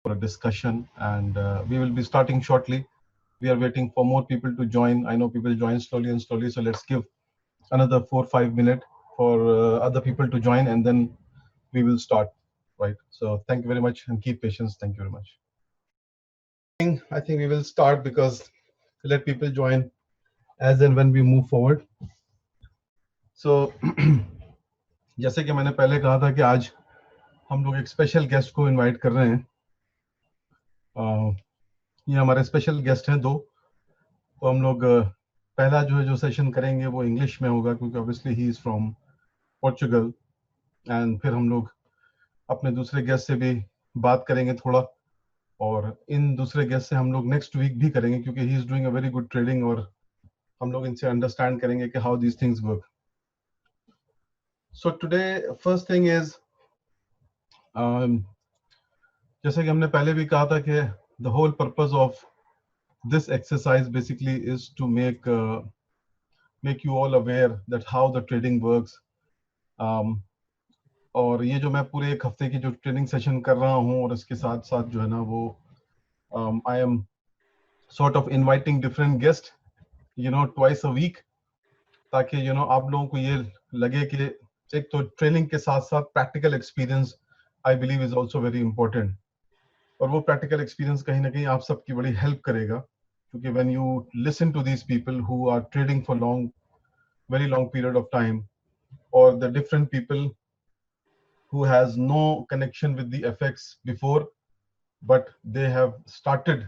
for a discussion, and we will be starting shortly. We are waiting for more people to join. I know people join slowly and slowly, so let's give another 4 or 5 minutes for other people to join, and then we will start. Right. So thank you very much, and keep patience. Thank you very much. I think we will start because let people join as and when we move forward. So जैसे कि मैंने पहले कहा था कि आज हम लोग एक स्पेशल गेस्ट को इनवाइट कर रहे हैं. ये हमारे स्पेशल गेस्ट हैं दो. तो हम लोग पहला जो सेशन करेंगे वो इंग्लिश में होगा क्योंकि obviously he is from Portugal. And फिर हम लोग अपने दूसरे गेस्ट से भी बात करेंगे थोड़ा, और इन दूसरे गेस्ट से हम लोग नेक्स्ट वीक भी करेंगे क्योंकि he is doing a very good trading, और हम लोग इनसे अंडरस्टैंड करेंगे कि how these things work. So today first thing is, जैसे कि हमने पहले भी कहा था कि the whole purpose of this exercise basically is to make you all aware that how the trading works. um, और ये जो मैं पूरे एक हफ्ते की जो ट्रेनिंग सेशन कर रहा हूँ और इसके साथ साथ जो है ना वो I am sort of inviting different guests, twice a week, ताकि आप लोगों को ये लगे कि एक तो ट्रेनिंग के साथ साथ practical experience I believe is also very important. और वो प्रैक्टिकल एक्सपीरियंस कहीं ना कहीं आप सबकी बड़ी हेल्प करेगा क्योंकि when you listen to these people who are trading for long very long period of time, or the different people who has no connection with the FX before, but they have started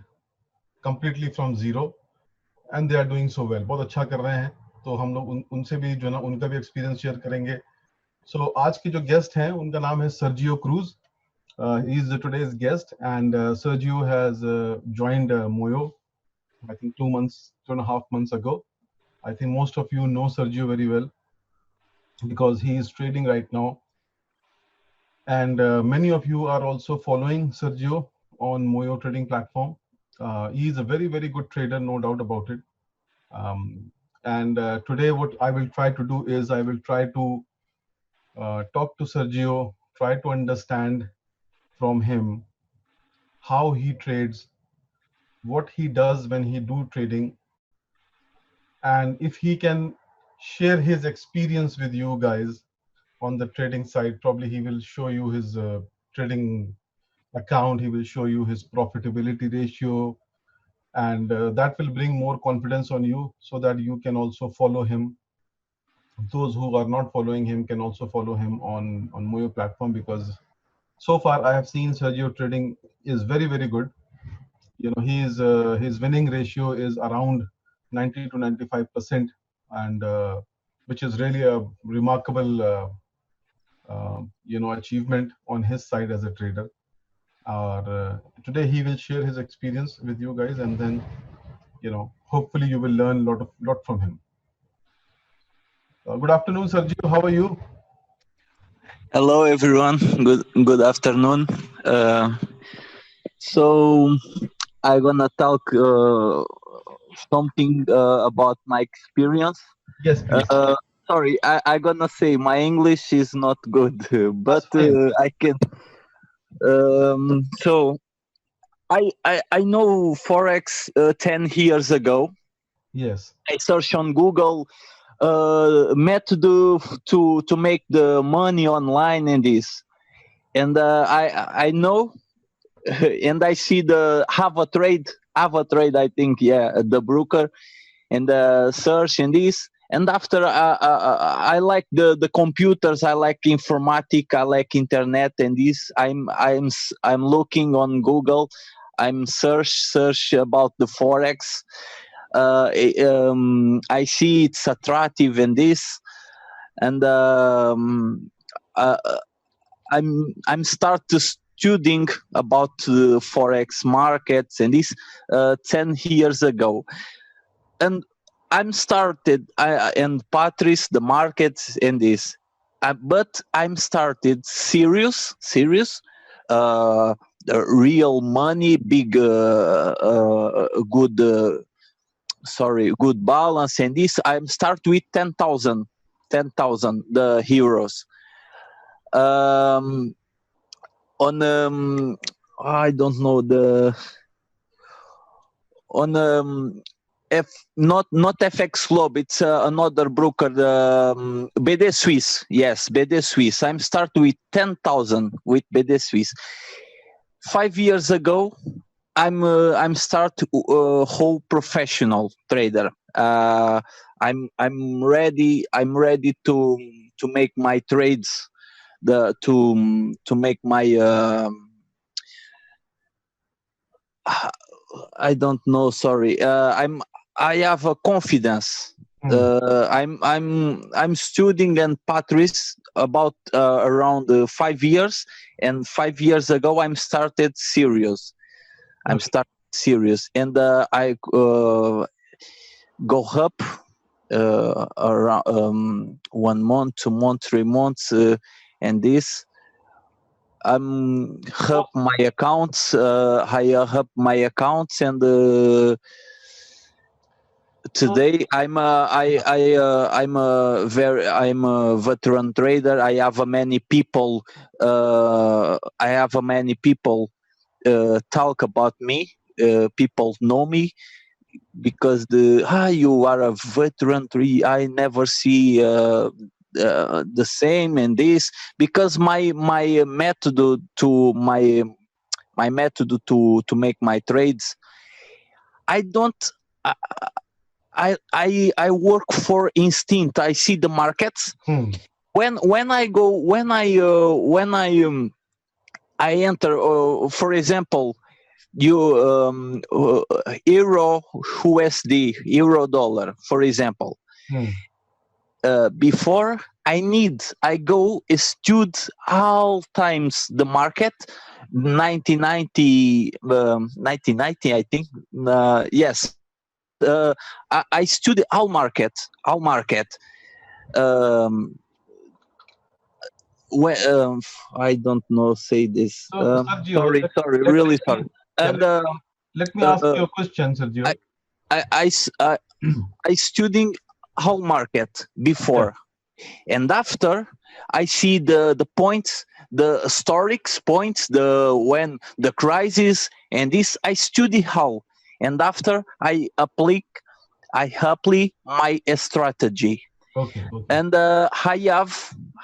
completely from zero and they are doing so well, बहुत अच्छा कर रहे हैं. तो हम लोग उनसे भी जो है ना उनका भी एक्सपीरियंस शेयर करेंगे. सो आज के जो गेस्ट हैं उनका नाम है Sergio cruise. He is today's guest, and Sergio has joined Moyo, I think 2 months, 2.5 months ago. I think most of you know Sergio very well because he is trading right now. And many of you are also following Sergio on Moyo trading platform. He is a very, very good trader, no doubt about it. And today what I will try to do is I will try to talk to Sergio, try to understand from him how he trades, what he does when he do trading, and if he can share his experience with you guys on the trading side. Probably he will show you his trading account, he will show you his profitability ratio, and that will bring more confidence on you so that you can also follow him. Those who are not following him can also follow him on Moyo platform, because so far I have seen Sergio trading is very, very good. His winning ratio is around 90 to 95%, and which is really a remarkable achievement on his side as a trader. Today he will share his experience with you guys, and then hopefully you will learn lot from him. Good afternoon, Sergio. How are you? Hello, everyone. Good afternoon. So I'm gonna talk something about my experience. Yes, please. Sorry, I gonna say my English is not good, but That's fine. I can. So I know forex 10 years ago. Yes. I searched on Google method to make the money online and this, and I know and I see the Have a trade. I think, yeah, the broker, and the search and this. And after I like the computers, I like informatic, I like internet and this. I'm looking on Google. I'm search about the forex. I see it's attractive and this, and uh, I'm start to studying about forex markets and this 10 years ago, and I'm started and Patrice the markets and this, but I'm started serious, uh, real money, big, good. Good balance and this. I'm start with 10,000 the heroes. Um, on I don't know the on F not FX Globe. It's another broker, BD Swiss. Yes, BD Swiss. I'm start with 10,000 with BD Swiss. 5 years ago, I'm start whole professional trader. I'm ready. I'm ready to make my trades. To make my I don't know. Sorry. I have a confidence. I'm studying and Patrice about around 5 years, and 5 years ago I'm started serious. I'm Okay. started serious, and I go up around 1 month, 2 months, 3 months, and this. I'm up my accounts. I up my accounts, and today I'm a veteran trader. I have many people. I have many people talk about me. People know me because you are a veteran tree. I never see the same and this because my method to my method to make my trades. I don't. I work for instinct. I see the markets. When I go I enter. For example, you euro USD, euro dollar, for example. Before I go stud all times the market. 1990 I think. Yes. I study all market. Um, when, I don't know say this. So, Sergio, Sorry, let, really let sorry. me, yeah, And let me ask you a question, I Sergio. I studying whole market Yeah. before, and after I see the points, the historics points, the when the crisis, and this I study how, and after I apply my strategy. Okay. And I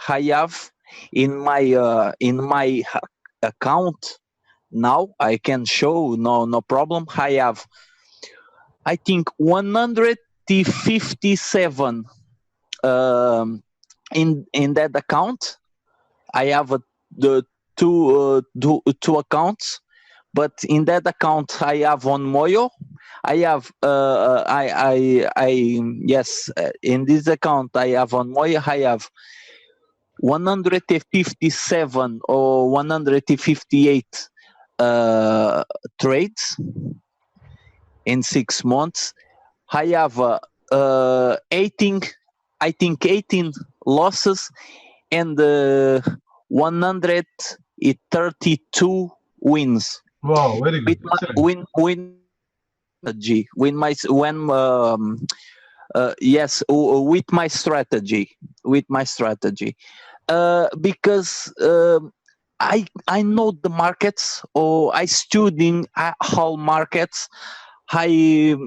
have in my account now. I can show, no problem. I have, I think, 157 in that account. I have the two accounts, but in that account I have on Moyo. I have I yes, in this account I have on Moyo. I have 157 or 158 trades in 6 months. I have 18, I think 18 losses, and 132 wins. Wow, very good. With my Excellent. strategy, yes, with my strategy, because I know the markets, or I studying how markets. I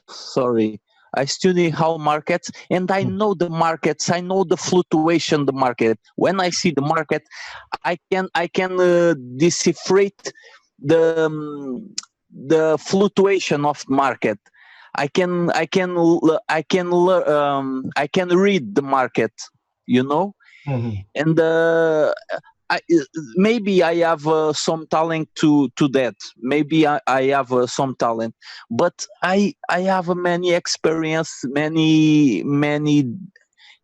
sorry. I study how markets, and I know the markets. I know the fluctuation the market. When I see the market, I can decipherate the fluctuation of market. I can read the market, you know. And I, maybe I have some talent to that. Maybe I have some talent, but I have many experience, many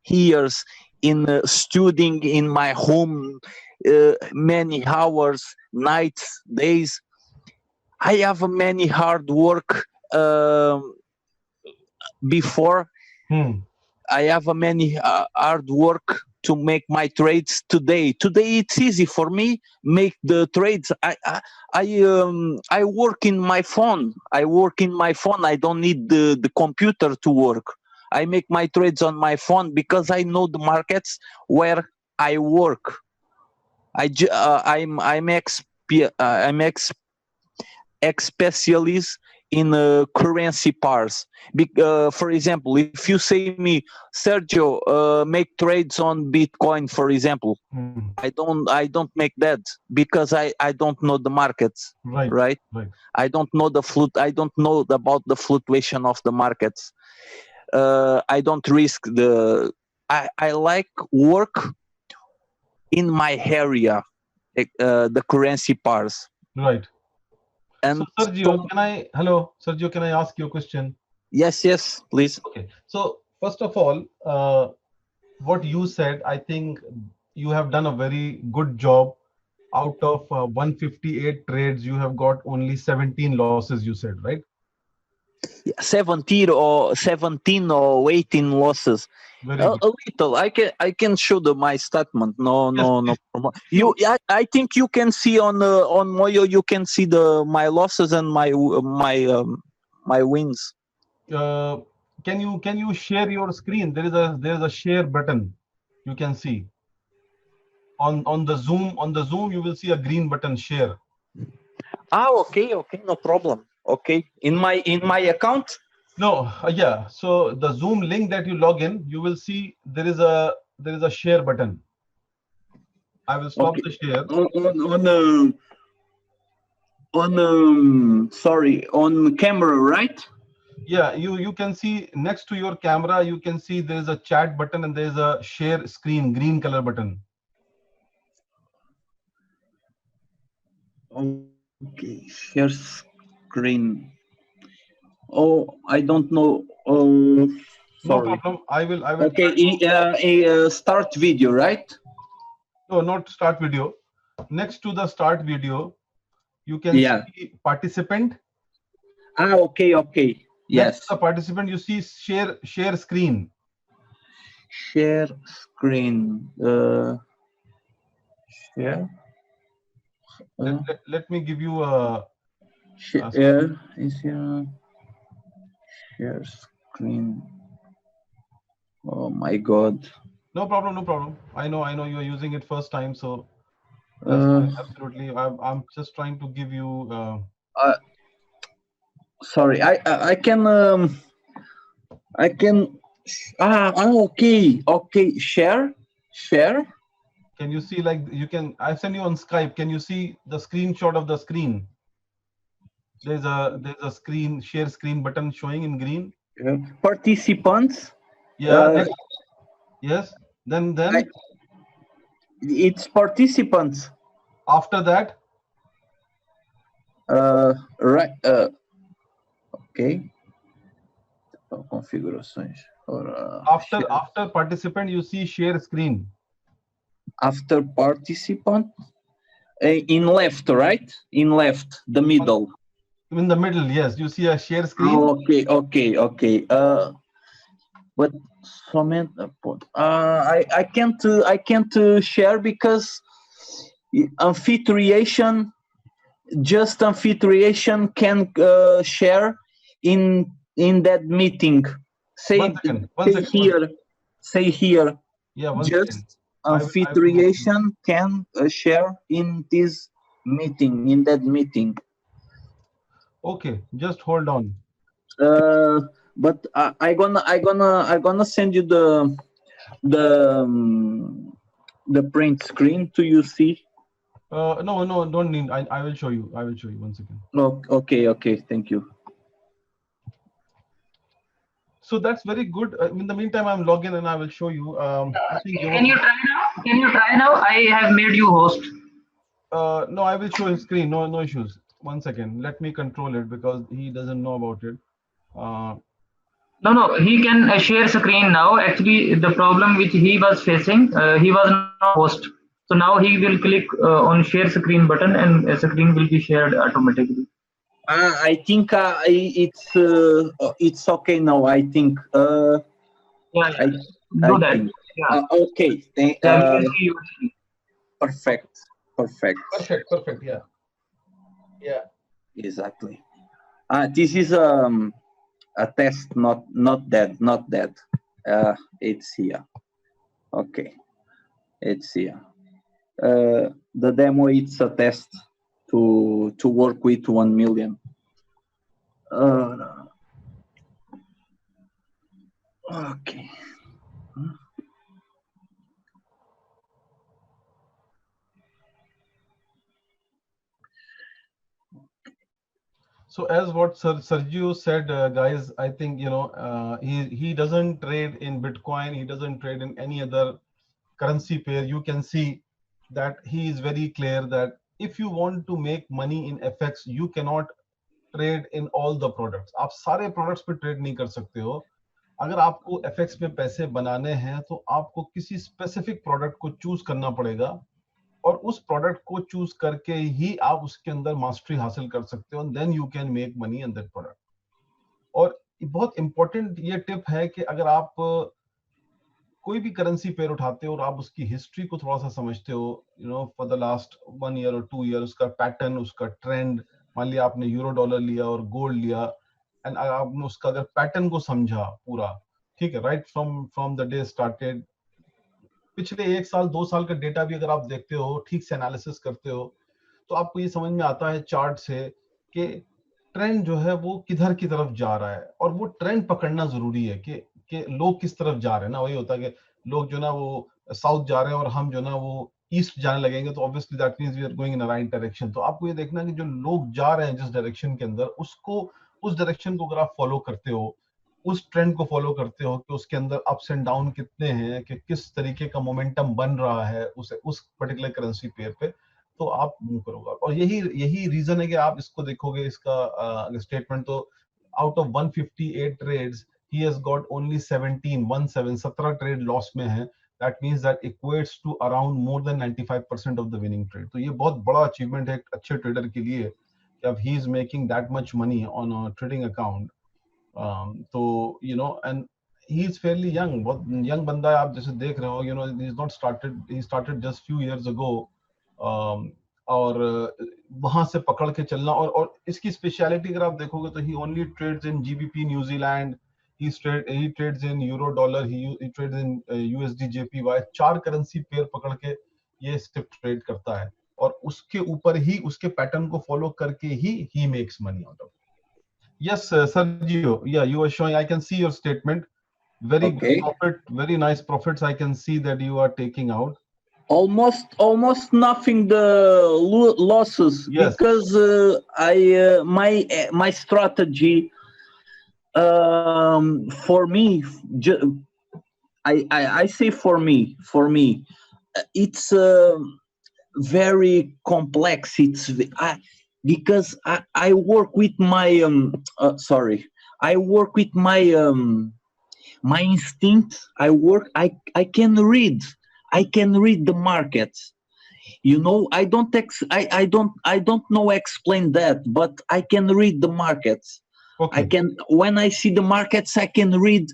years in studying in my home, many hours, nights, days. I have many hard work before. I have many hard work to make my trades today. Today it's easy for me make the trades. I work in my phone. I don't need the computer to work. I make my trades on my phone because I know the markets where I work. I'm specialist in currency pairs. For example, if you say me, Sergio, make trades on Bitcoin, for example, Mhm. I don't make that because I don't know the markets, Right, right? right. I don't know I don't know about the fluctuation of the markets. I don't risk I like work in my area, the currency pairs. Right. So And Sergio, hello, Sergio, can I ask you a question? yes, please. Okay. So first of all, what you said, I think you have done a very good job. Out of 158 trades, you have got only 17 losses, you said, right? 17 or 18 losses. Very good. A little. I can show my statement. Yes, No please. problem. You, I think you can see on Moyo. You can see my losses and my wins. uh, can you share your screen? There is a share button. You can see on the Zoom. You will see a green button, share. Okay, no problem. Okay, in my account. No, yeah. So the Zoom link that you log in, you will see there is a share button. I will stop Okay, the share. sorry, on camera, right? Yeah, you can see next to your camera, you can see there is a chat button and there is a share screen, green color button. Okay, share screen. Oh, I don't know. Oh, No sorry. problem. I will Okay, try to. start video, right? No, not start video. Next to the start video, you can Yeah. see participant. Okay. Next to Yes. the participant, you see share screen. Share screen. Share. Let me give you a Share. Is share screen. Oh my God. no problem, no problem. I know you are using it first time, so that's Uh, fine. Absolutely. I'm just trying to give you. uh sorry. I can. I can. Okay. Share. Can you see like you can? I send you on Skype. Can you see the screenshot of the screen? There's a screen share screen button showing in green. Participants. Yeah. Uh, Next. Yes. Then I, it's participants. after that, Right. Ok. Configurações. after participant, you see share screen. After participant. In left, right? In left, the middle. In the middle, yes, you see a share screen. Okay. But I can't share because amphitriation can share in that meeting. One Say second. One say second. One second. here. Say here. Yeah. One second. Just I will go through. amphitriation can share in this meeting, in that meeting. Okay. Just hold on. But I gonna send you the print screen to you see. No, don't need. I will show you. I will show you. One second. Okay, thank you. So that's very good. In the meantime, I'm logging and I will show you. I think Can you try now? Can you try now? I have made you host. no, I will show his screen. No issues. One second. Let me control it because he doesn't know about it. No, he can share screen now. Actually, the problem which he was facing, he was not host. So now he will click on share screen button and a screen will be shared automatically. I think it's okay now. I think. Yeah, I do that. think. Yeah, Okay. yeah, we can see your screen. Perfect. Perfect. Yeah. Exactly. This is a test, not that. It's here. Okay, it's here. The demo, it's a test to work with 1 million. Okay. So as what Sergio said, guys, I think he doesn't trade in Bitcoin. He doesn't trade in any other currency pair. You can see that he is very clear that if you want to make money in FX, you cannot trade in all the products. आप सारे products पे trade नहीं कर सकते हो. अगर आपको FX पे पैसे बनाने हैं तो आपको किसी specific product को choose करना पड़ेगा और उस प्रोडक्ट को चूज करके ही आप उसके अंदर मास्टरी हासिल कर सकते हो, then you can make money in that product. और बहुत इंपॉर्टेंट ये टिप है कि अगर आप कोई भी करेंसी पेयर उठाते हो और आप उसकी हिस्ट्री को थोड़ा सा समझते हो, फॉर द लास्ट 1 ईयर और 2 ईयर, उसका पैटर्न, उसका ट्रेंड, मान लिया आपने यूरो डॉलर लिया और गोल्ड लिया, एंड आपने उसका अगर पैटर्न को समझा पूरा, ठीक है, right from the day started, पिछले 1 साल 2 साल का डेटा भी अगर आप देखते हो, ठीक से एनालिसिस करते हो, तो आपको ये समझ में आता है चार्ट से कि ट्रेंड जो है वो किधर की तरफ जा रहा है. और वो ट्रेंड पकड़ना जरूरी है कि लोग किस तरफ जा रहे हैं ना. वही होता है कि लोग जो ना वो साउथ जा रहे हैं और हम जो ना वो ईस्ट जाने लगेंगे, तो obviously that means we are going in a right direction. तो आपको ये देखना कि जो लोग जा रहे हैं जिस डायरेक्शन के अंदर, उसको, उस डायरेक्शन को अगर आप फॉलो करते हो, उस ट्रेंड को फॉलो करते हो कि उसके अंदर अप्स एंड डाउन कितने हैं, कि किस तरीके का मोमेंटम बन रहा है उस पर्टिकुलर करेंसी पेयर पे, तो आप मूव करोगे. और यही रीजन है कि आप इसको देखोगे, इसका स्टेटमेंट, तो out of 158 trades he has got only 17 trade loss में है. That means that equates to around more than 95% of the winning trade. तो ये बहुत बड़ा अचीवमेंट है एक अच्छे ट्रेडर के लिए कि अब he is making that much money on a trading account. तो and he is fairly young, बहुत यंग बंदा है. आप जैसे देख रहे हो, he started just few years ago. और वहां से पकड़ के चलना, और इसकी स्पेशलिटी अगर आप देखोगे तो he only trades in GBP New Zealand, he trades in euro dollar, he trades in USD JPY. 4 currency pair पकड़ के ये स्टिप ट्रेड करता है, और उसके ऊपर ही, उसके पैटर्न को फॉलो करके ही he makes money out of it. Yes, Sergio. Yeah, you were showing. I can see your statement. Very Okay. good profit, very nice profits. I can see that you are taking out. Almost nothing the losses. Yes. Because my strategy, for me, I say for me, it's very complex. Because I work with my I work with my my instinct. I can read the markets. I don't know explain that, but I can read the markets. Okay. When I see the markets, I can read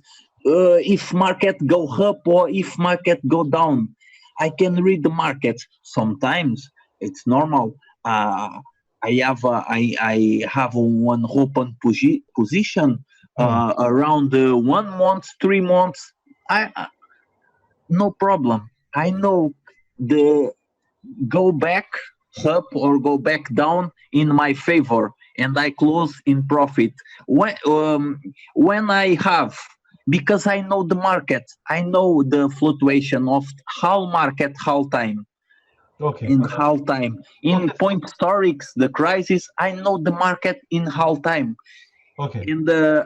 if market go up or if market go down. I can read the markets. Sometimes it's normal. I have one open position around 1 month, 3 months. No problem. I know the go back up or go back down in my favor, and I close in profit. When I have, because I know the market, I know the fluctuation of how market, how time. Okay. In how time, in Okay. point historics, the crisis, I know the market in how time. Okay. In the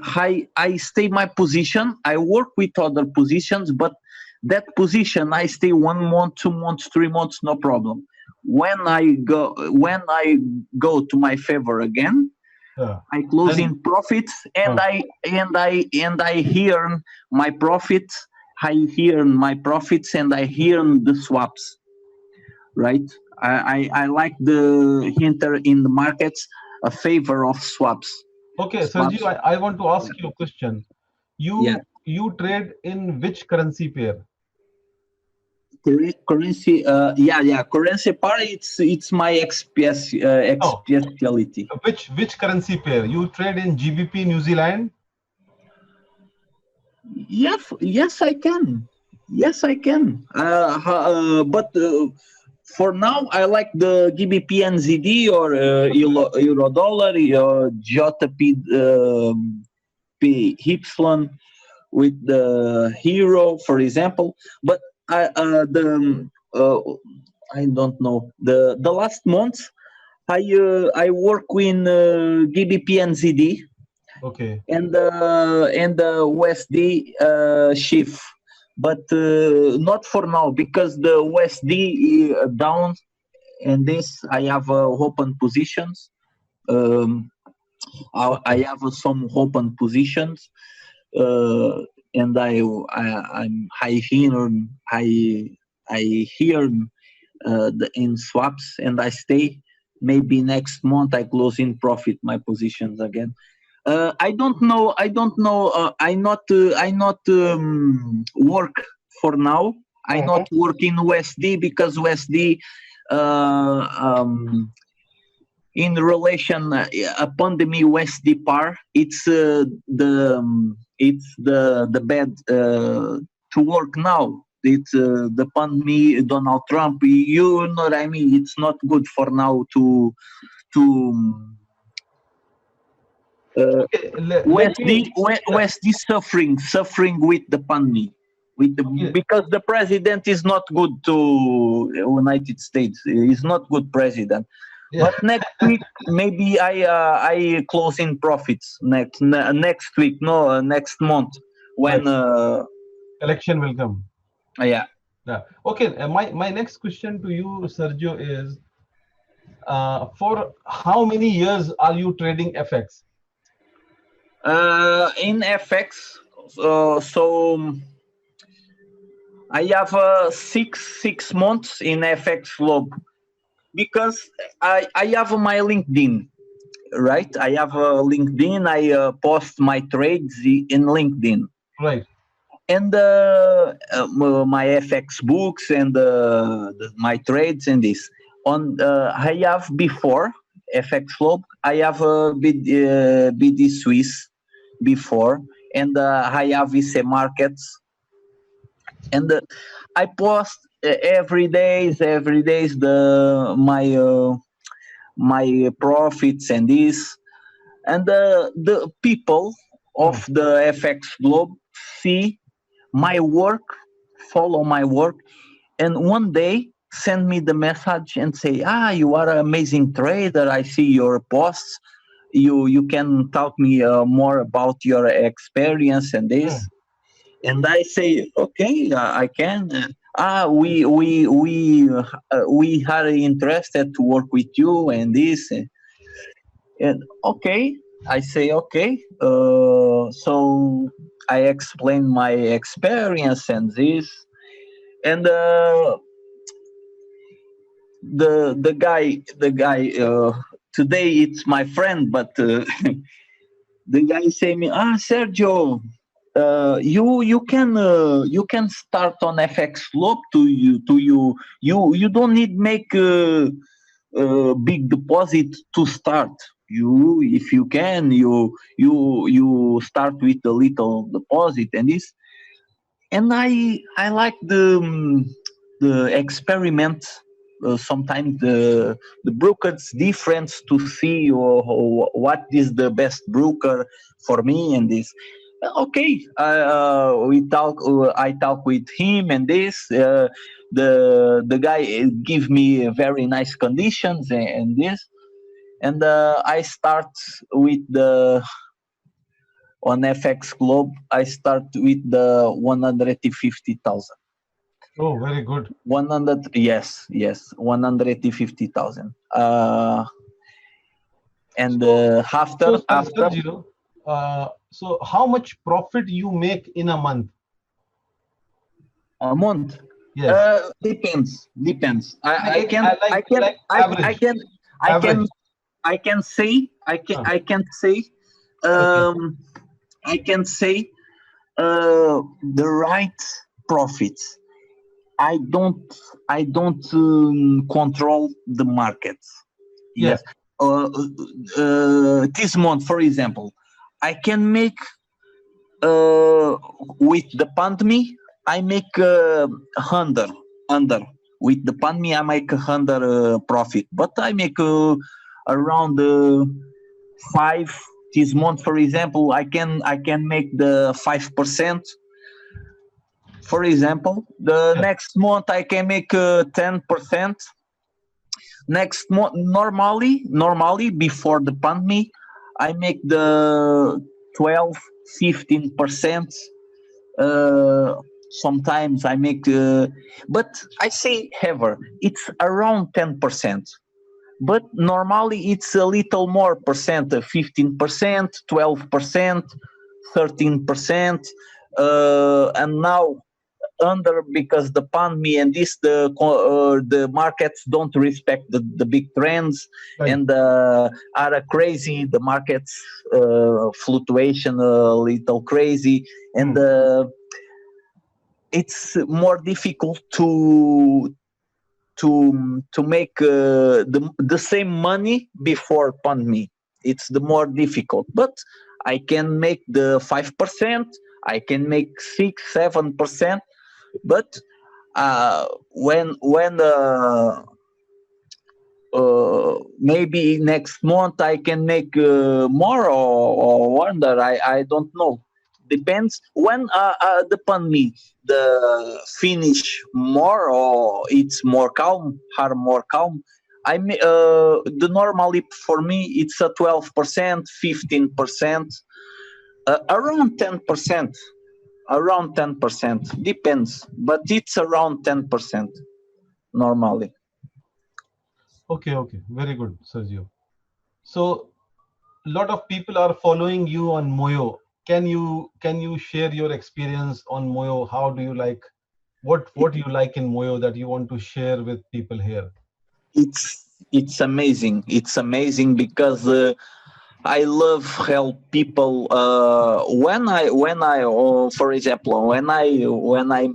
I stay my position. I work with other positions, but that position I stay 1 month, 2 months, 3 months, no problem. When I go to my favor again, I close in profits, and I earn my profits. I earn my profits, and I earn the swaps. Right? I like the enter in the markets a favor of swaps. Okay, Sergio, I want to ask you a question. You trade in which currency pair? Currency, currency pair. It's my specialty. Which currency pair? You trade in GBP New Zealand? Yes, I can. Yes, I can. But For now, I like the GBP NZD or Euro dollar, JP Hypsilon with the Hero, for example. But I don't know the last month I work with GBP NZD Okay. and USD shift, but not for now because the USD down, and this I have open positions. Um, I have some open positions, and I hear in swaps, and I stay. Maybe next month I close in profit my positions again. I don't know. I don't know. I not work for now. I not work in USD because USD in relation upon the USD par. It's the bad to work now. It's the pandemic, Donald Trump. You know what I mean? It's not good for now to Okay, let me. USD suffering with the pandemic, Okay. because the president is not good to United States. He's not good president. Yeah. But next week maybe I close in profits next week, no, next month when Election will come. yeah. Yeah. Okay. My next question to you, Sergio, is for how many years are you trading FX? In FX, so I have 6 months in FX Globe because I have my LinkedIn, right? I have a LinkedIn. I post my trades in LinkedIn, Right. and my FX books and my trades and this. On I have before FX Globe. I have BD Swiss before, and I have VC Markets, and I post every days my profits and this, and the people of the FX Globe see my work, follow my work, and one day send me the message and say, you are an amazing trader. I see your posts. You can talk me more about your experience and this. And I say, okay, I can. We are interested to work with you and this. And okay, I say okay. So I explain my experience and this, and the guy today it's my friend, but the guy say me, Sergio, you can start on FX Globe you don't need make big deposit to start. You, if you can, you start with a little deposit and this. And I like the experiment. Sometimes the broker's difference to see what is the best broker for me and this. Okay, I talk with him and this. The guy give me very nice conditions and this, and I start with the on FX Globe. I start with the 150,000. Oh, very good. 100, yes, 150,000. And after Sergio, so how much profit you make in a month? A month. Yes. Depends. Average. I can say I can say the right profits. I don't control the markets. Yes. This month, for example, I can make with the pandemic. I make under With the PanMe, I make 100 profit, but I make around 5 this month. For example, I can make the 5%. For example, the next month I can make 10%. Next month, normally before the PanMe, I make the 12, 15%. Sometimes I make, but I say ever, it's around 10%. But normally it's a little more percent, 15%, 12%, 13%. And now because the PanMe and the markets don't respect the big trends, Right. and are crazy. The markets fluctuation a little crazy, and it's more difficult to make the same money before PanMe. It's the more difficult, but I can make the 5%. I can make 6-7%. But when maybe next month I can make more or wonder, I don't know. Depends when the PanMe the finish more or it's more calm, are more calm. The normally for me it's a 12%, 15%, around 10%. Around 10%, depends, but it's around 10% normally. Okay, very good, Sergio. So a lot of people are following you on Moyo. Can you share your experience on Moyo? How do you like, what do you like in Moyo that you want to share with people here? It's amazing. It's amazing because I love help people. For example, when I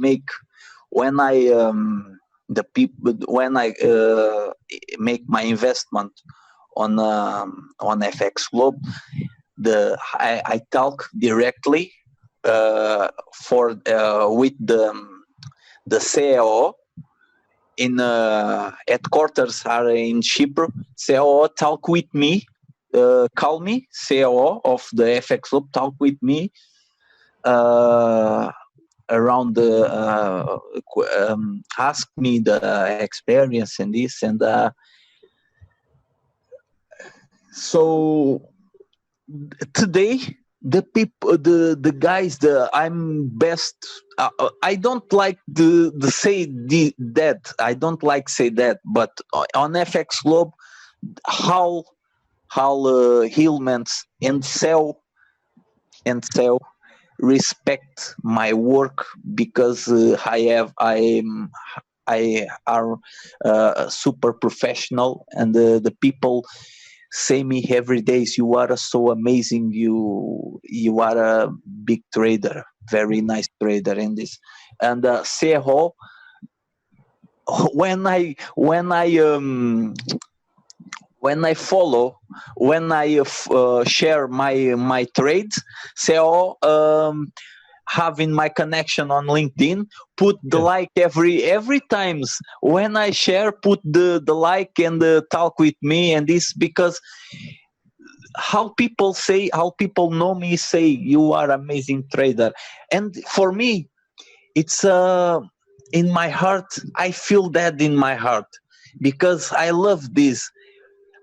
make my investment on FX Globe, I talk directly with the CEO in headquarters are in Chypre. CEO talk with me. Call me, CEO of the FX Globe, talk with me around ask me the experience and this and so today the people, the guys, I'm best. I don't like that. I don't like say that, but on FX Globe, how Hillmans and sell respect my work because I are super professional, and the people say me every day, you are so amazing, you are a big trader, very nice trader in this. And Cerro, when I follow, when I share my trades, so having my connection on LinkedIn, put the like every times when I share, put the like and talk with me, and this because how people know me, say you are amazing trader, and for me it's in my heart. I feel that in my heart because I love this.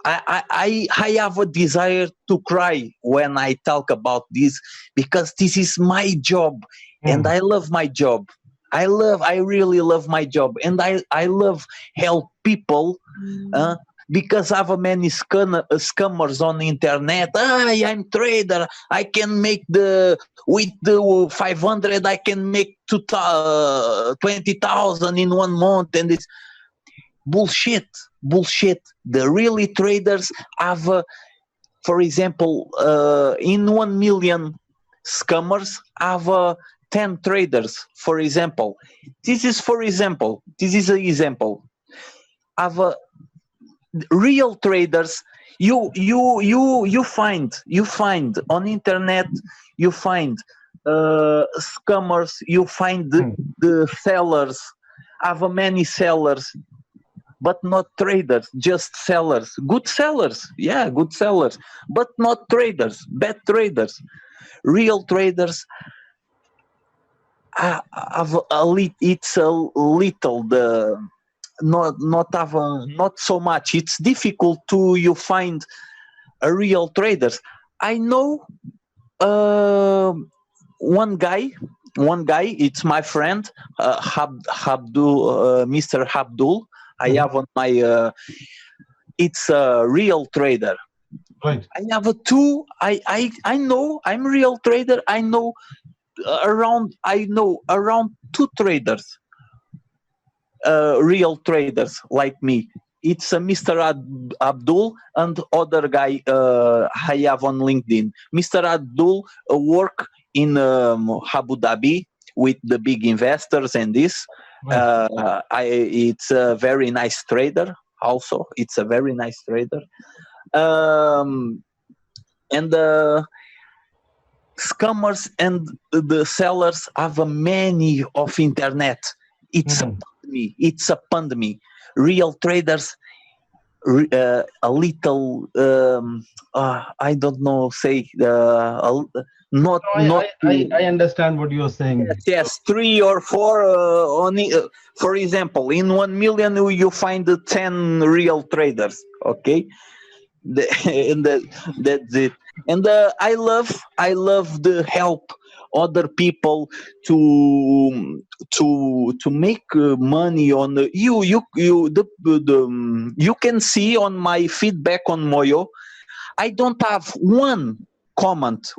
I have a desire to cry when I talk about this because this is my job and I love my job. I really love my job, and I love help people because I have many scammers on the internet. I'm trader. I can make with the 500. I can make 20,000 in 1 month, and it's bullshit. The really traders have, for example, in 1 million scammers have 10 traders. For example, this is an example. Have real traders. You find on internet. You find scammers. You find the sellers. have many sellers, but not traders, just sellers. Good sellers, yeah, good sellers, but not traders, bad traders. Real traders have it's a little the not so much. It's difficult to you find a real traders. I know uh, one guy. One guy, it's my friend, Mr. Abdul. I Mhm. have on my. It's a real trader. Right. I have a two. I know I'm real trader. I know around two traders, real traders like me. It's Mr. Abdul and other guy I have on LinkedIn. Mr. Abdul work in Abu Dhabi with the big investors and this. Right. It's a very nice trader. Also, it's a very nice trader. Um, and scammers and the sellers have a many of internet. It's Mhm. it's a pandemic. Real traders a little I don't know say not No, not I understand what you're saying. yes, yes, three or four for example in 1 million you find 10 real traders, okay. And that's it. And I love the help other people to make money on you can see on my feedback on Moyo. I don't have one comment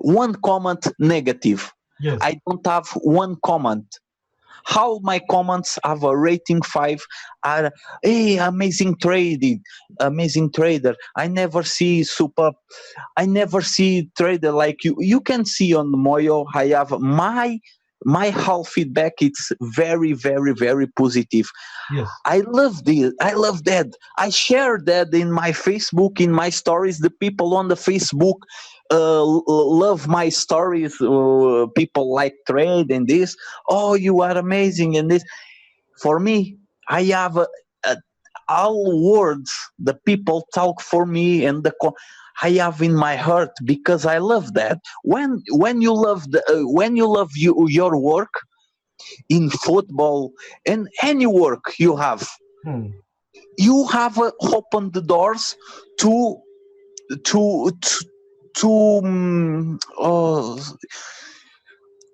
negative. Yes. I don't have one comment. How my comments have a rating 5 are, hey, amazing trader. I never see super. I never see trader like you. You can see on Moyo. I have my half feedback. It's very very very positive. Yes. I love this. I love that. I share that in my Facebook, in my stories. The people on the Facebook love my stories. People like trade and this. Oh, you are amazing and this. For me, I have all words. The people talk for me, and I have in my heart because I love that. When you love your work in football and any work you have Hmm. you have opened the doors to to to, to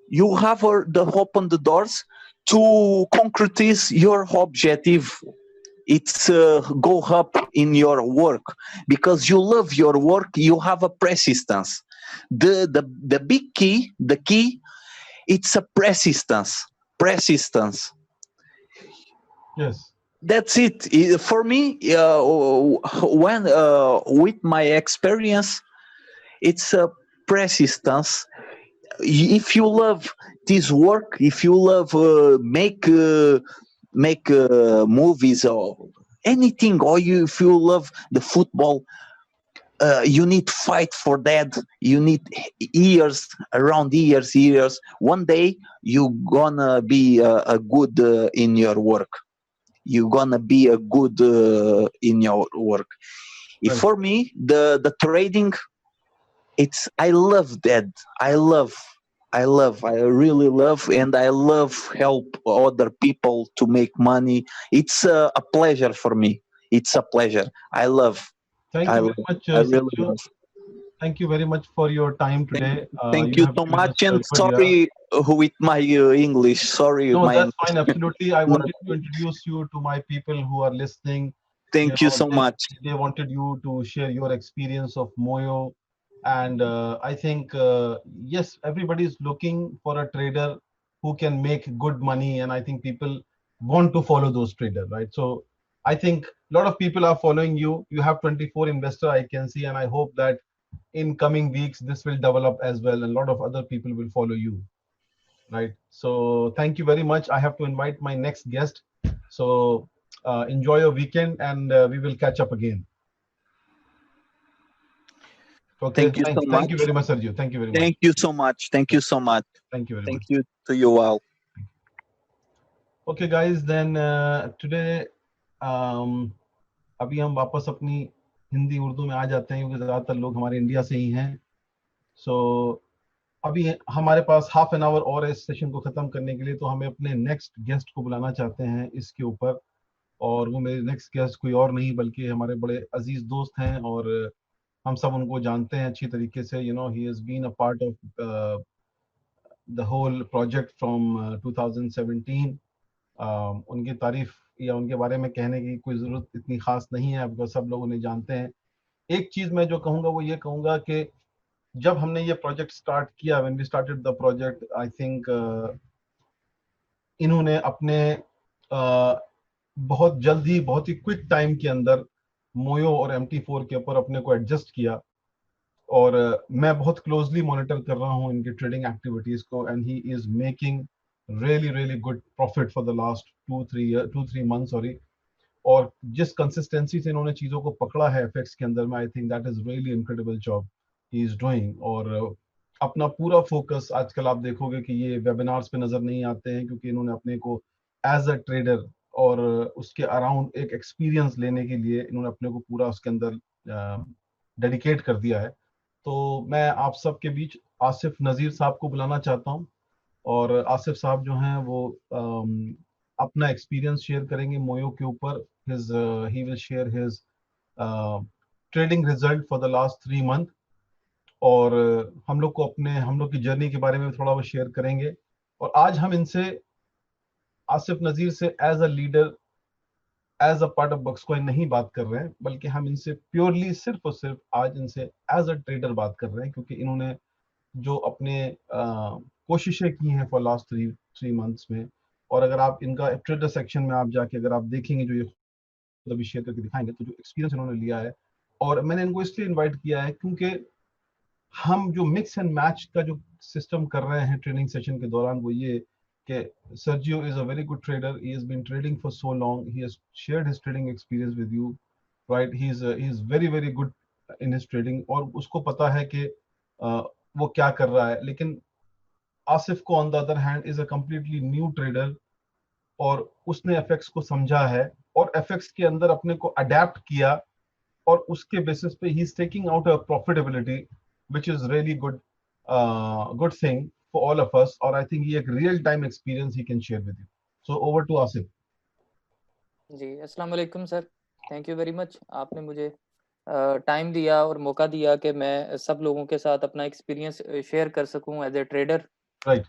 you have opened the doors to concretize your objective. It's go up in your work because you love your work. You have a persistence. The big key, the key, it's a persistence. Yes. That's it. For me. When with my experience, it's a persistence. If you love this work, if you love make movies or anything, or if you love the football, you need fight for that. You need years, around years. One day you gonna be a good in your work. You're gonna be a good in your work. If Right. for me, the trading, it's I love that. I really love, and I love help other people to make money. It's a pleasure for me. It's a pleasure. I love. Thank I you love. very much, I really Sergio. love. Thank you very much for your time Thank, today. thank You you have so given us much, a and good, yeah. sorry with my English. Sorry, No, my that's English. fine. Absolutely. I Not- wanted to introduce you to my people who are listening. Thank you so They, much. they wanted you to share your experience of Moyo. And I think, yes, everybody is looking for a trader who can make good money. And I think people want to follow those traders, right? So I think a lot of people are following you. You have 24 investor, I can see, and I hope that in coming weeks, this will develop as well. And a lot of other people will follow you, right? So thank you very much. I have to invite my next guest. So enjoy your weekend, and we will catch up again. Okay. Thank you so Thank you much. very much, Sergio. Thank you very much. Thank you so much. Thank you so much. Thank you very Thank much. you to you all. Okay guys, then today अभी हम वापस अपनी हिंदी उर्दू में आ जाते हैं, क्योंकि ज़्यादातर लोग हमारे इंडिया से ही हैं. सो अभी हमारे पास हाफ एन आवर और है इस सेशन को ख़त्म करने के लिए, तो हमें अपने नेक्स्ट गेस्ट को बुलाना चाहते हैं इसके ऊपर. और वो मेरे नेक्स्ट गेस्ट कोई और नहीं बल्कि हमारे बड़े अजीज दोस्त हैं, और हम सब उनको जानते हैं अच्छी तरीके से. You know, he has been a part of the whole project from 2017. उनकी तारीफ या उनके बारे में कहने की कोई ज़रूरत इतनी ख़ास नहीं है, बिकॉज सब लोग उन्हें जानते हैं. एक चीज़ मैं जो कहूँगा वो ये कहूँगा कि जब हमने ये प्रोजेक्ट स्टार्ट किया, when we started the project, I think इन्होंने अपने बहुत जल्दी, बहुत ही क्विक टाइम के अंदर मोयो और MT4 के ऊपर अपने को एडजस्ट किया. और मैं बहुत क्लोजली मॉनिटर कर रहा हूँ इनकी ट्रेडिंग एक्टिविटीज को, and he is making really really good profit for the last 2-3 month, sorry. और जिस कंसिस्टेंसी से इन्होंने चीज़ों को पकड़ा है एफएक्स के अंदर में, I think that is really incredible job he is doing. और अपना पूरा फोकस आजकल आप देखोगे कि ये वेबिनार्स पे नजर नहीं आते हैं, क्योंकि इन्होंने अपने को एज अ ट्रेडर और उसके अराउंड एक एक्सपीरियंस लेने के लिए इन्होंने अपने को पूरा उसके अंदर डेडिकेट कर दिया है. तो मैं आप सबके बीच आसिफ नज़ीर साहब को बुलाना चाहता हूँ. और आसिफ साहब जो हैं वो अपना एक्सपीरियंस शेयर करेंगे मोयो के ऊपर. His he will share his trading result for the last 3 month. और हम लोग की जर्नी के बारे में थोड़ा वो शेयर करेंगे. और आज हम इनसे, आसिफ नज़ीर से as a leader, as a part of बक्सकॉइन नहीं बात कर रहे हैं, बल्कि हम इनसे प्योरली सिर्फ और सिर्फ आज इनसे एज अ ट्रेडर बात कर रहे हैं, क्योंकि इन्होंने जो अपने कोशिशें की हैं फॉर लास्ट थ्री मंथ्स में. और अगर आप इनका ट्रेडर सेक्शन में आप जाके अगर आप देखेंगे, जो ये खुद अभी शेयर करके दिखाएंगे, तो जो एक्सपीरियंस इन्होंने लिया है. और मैंने इनको इसलिए इनवाइट किया है क्योंकि हम जो मिक्स एंड मैच का जो सिस्टम कर रहे हैं ट्रेनिंग सेशन के दौरान, वो ये कि Sergio is a very good trader. He has been trading for so long. He has shared his trading experience with you, right? He's very very good in his trading, और उसको पता है कि वो क्या कर रहा है. लेकिन आसिफ को on the other hand is a completely new trader, और उसने एफएक्स को समझा है और एफएक्स के अंदर अपने को अडेप्ट किया, और उसके बेसिस पे ही is taking out a profitability which is really good thing for all of us. और आई थिंक ये एक real time experience he can share with you. So over to Asif. जी, अस्सलाम वालेकुम sir. Thank you very much. आपने मुझे time दिया और मौका दिया कि मैं सब लोगों के साथ अपना एक्सपीरियंस शेयर कर सकूं एज ए ट्रेडर. राइट.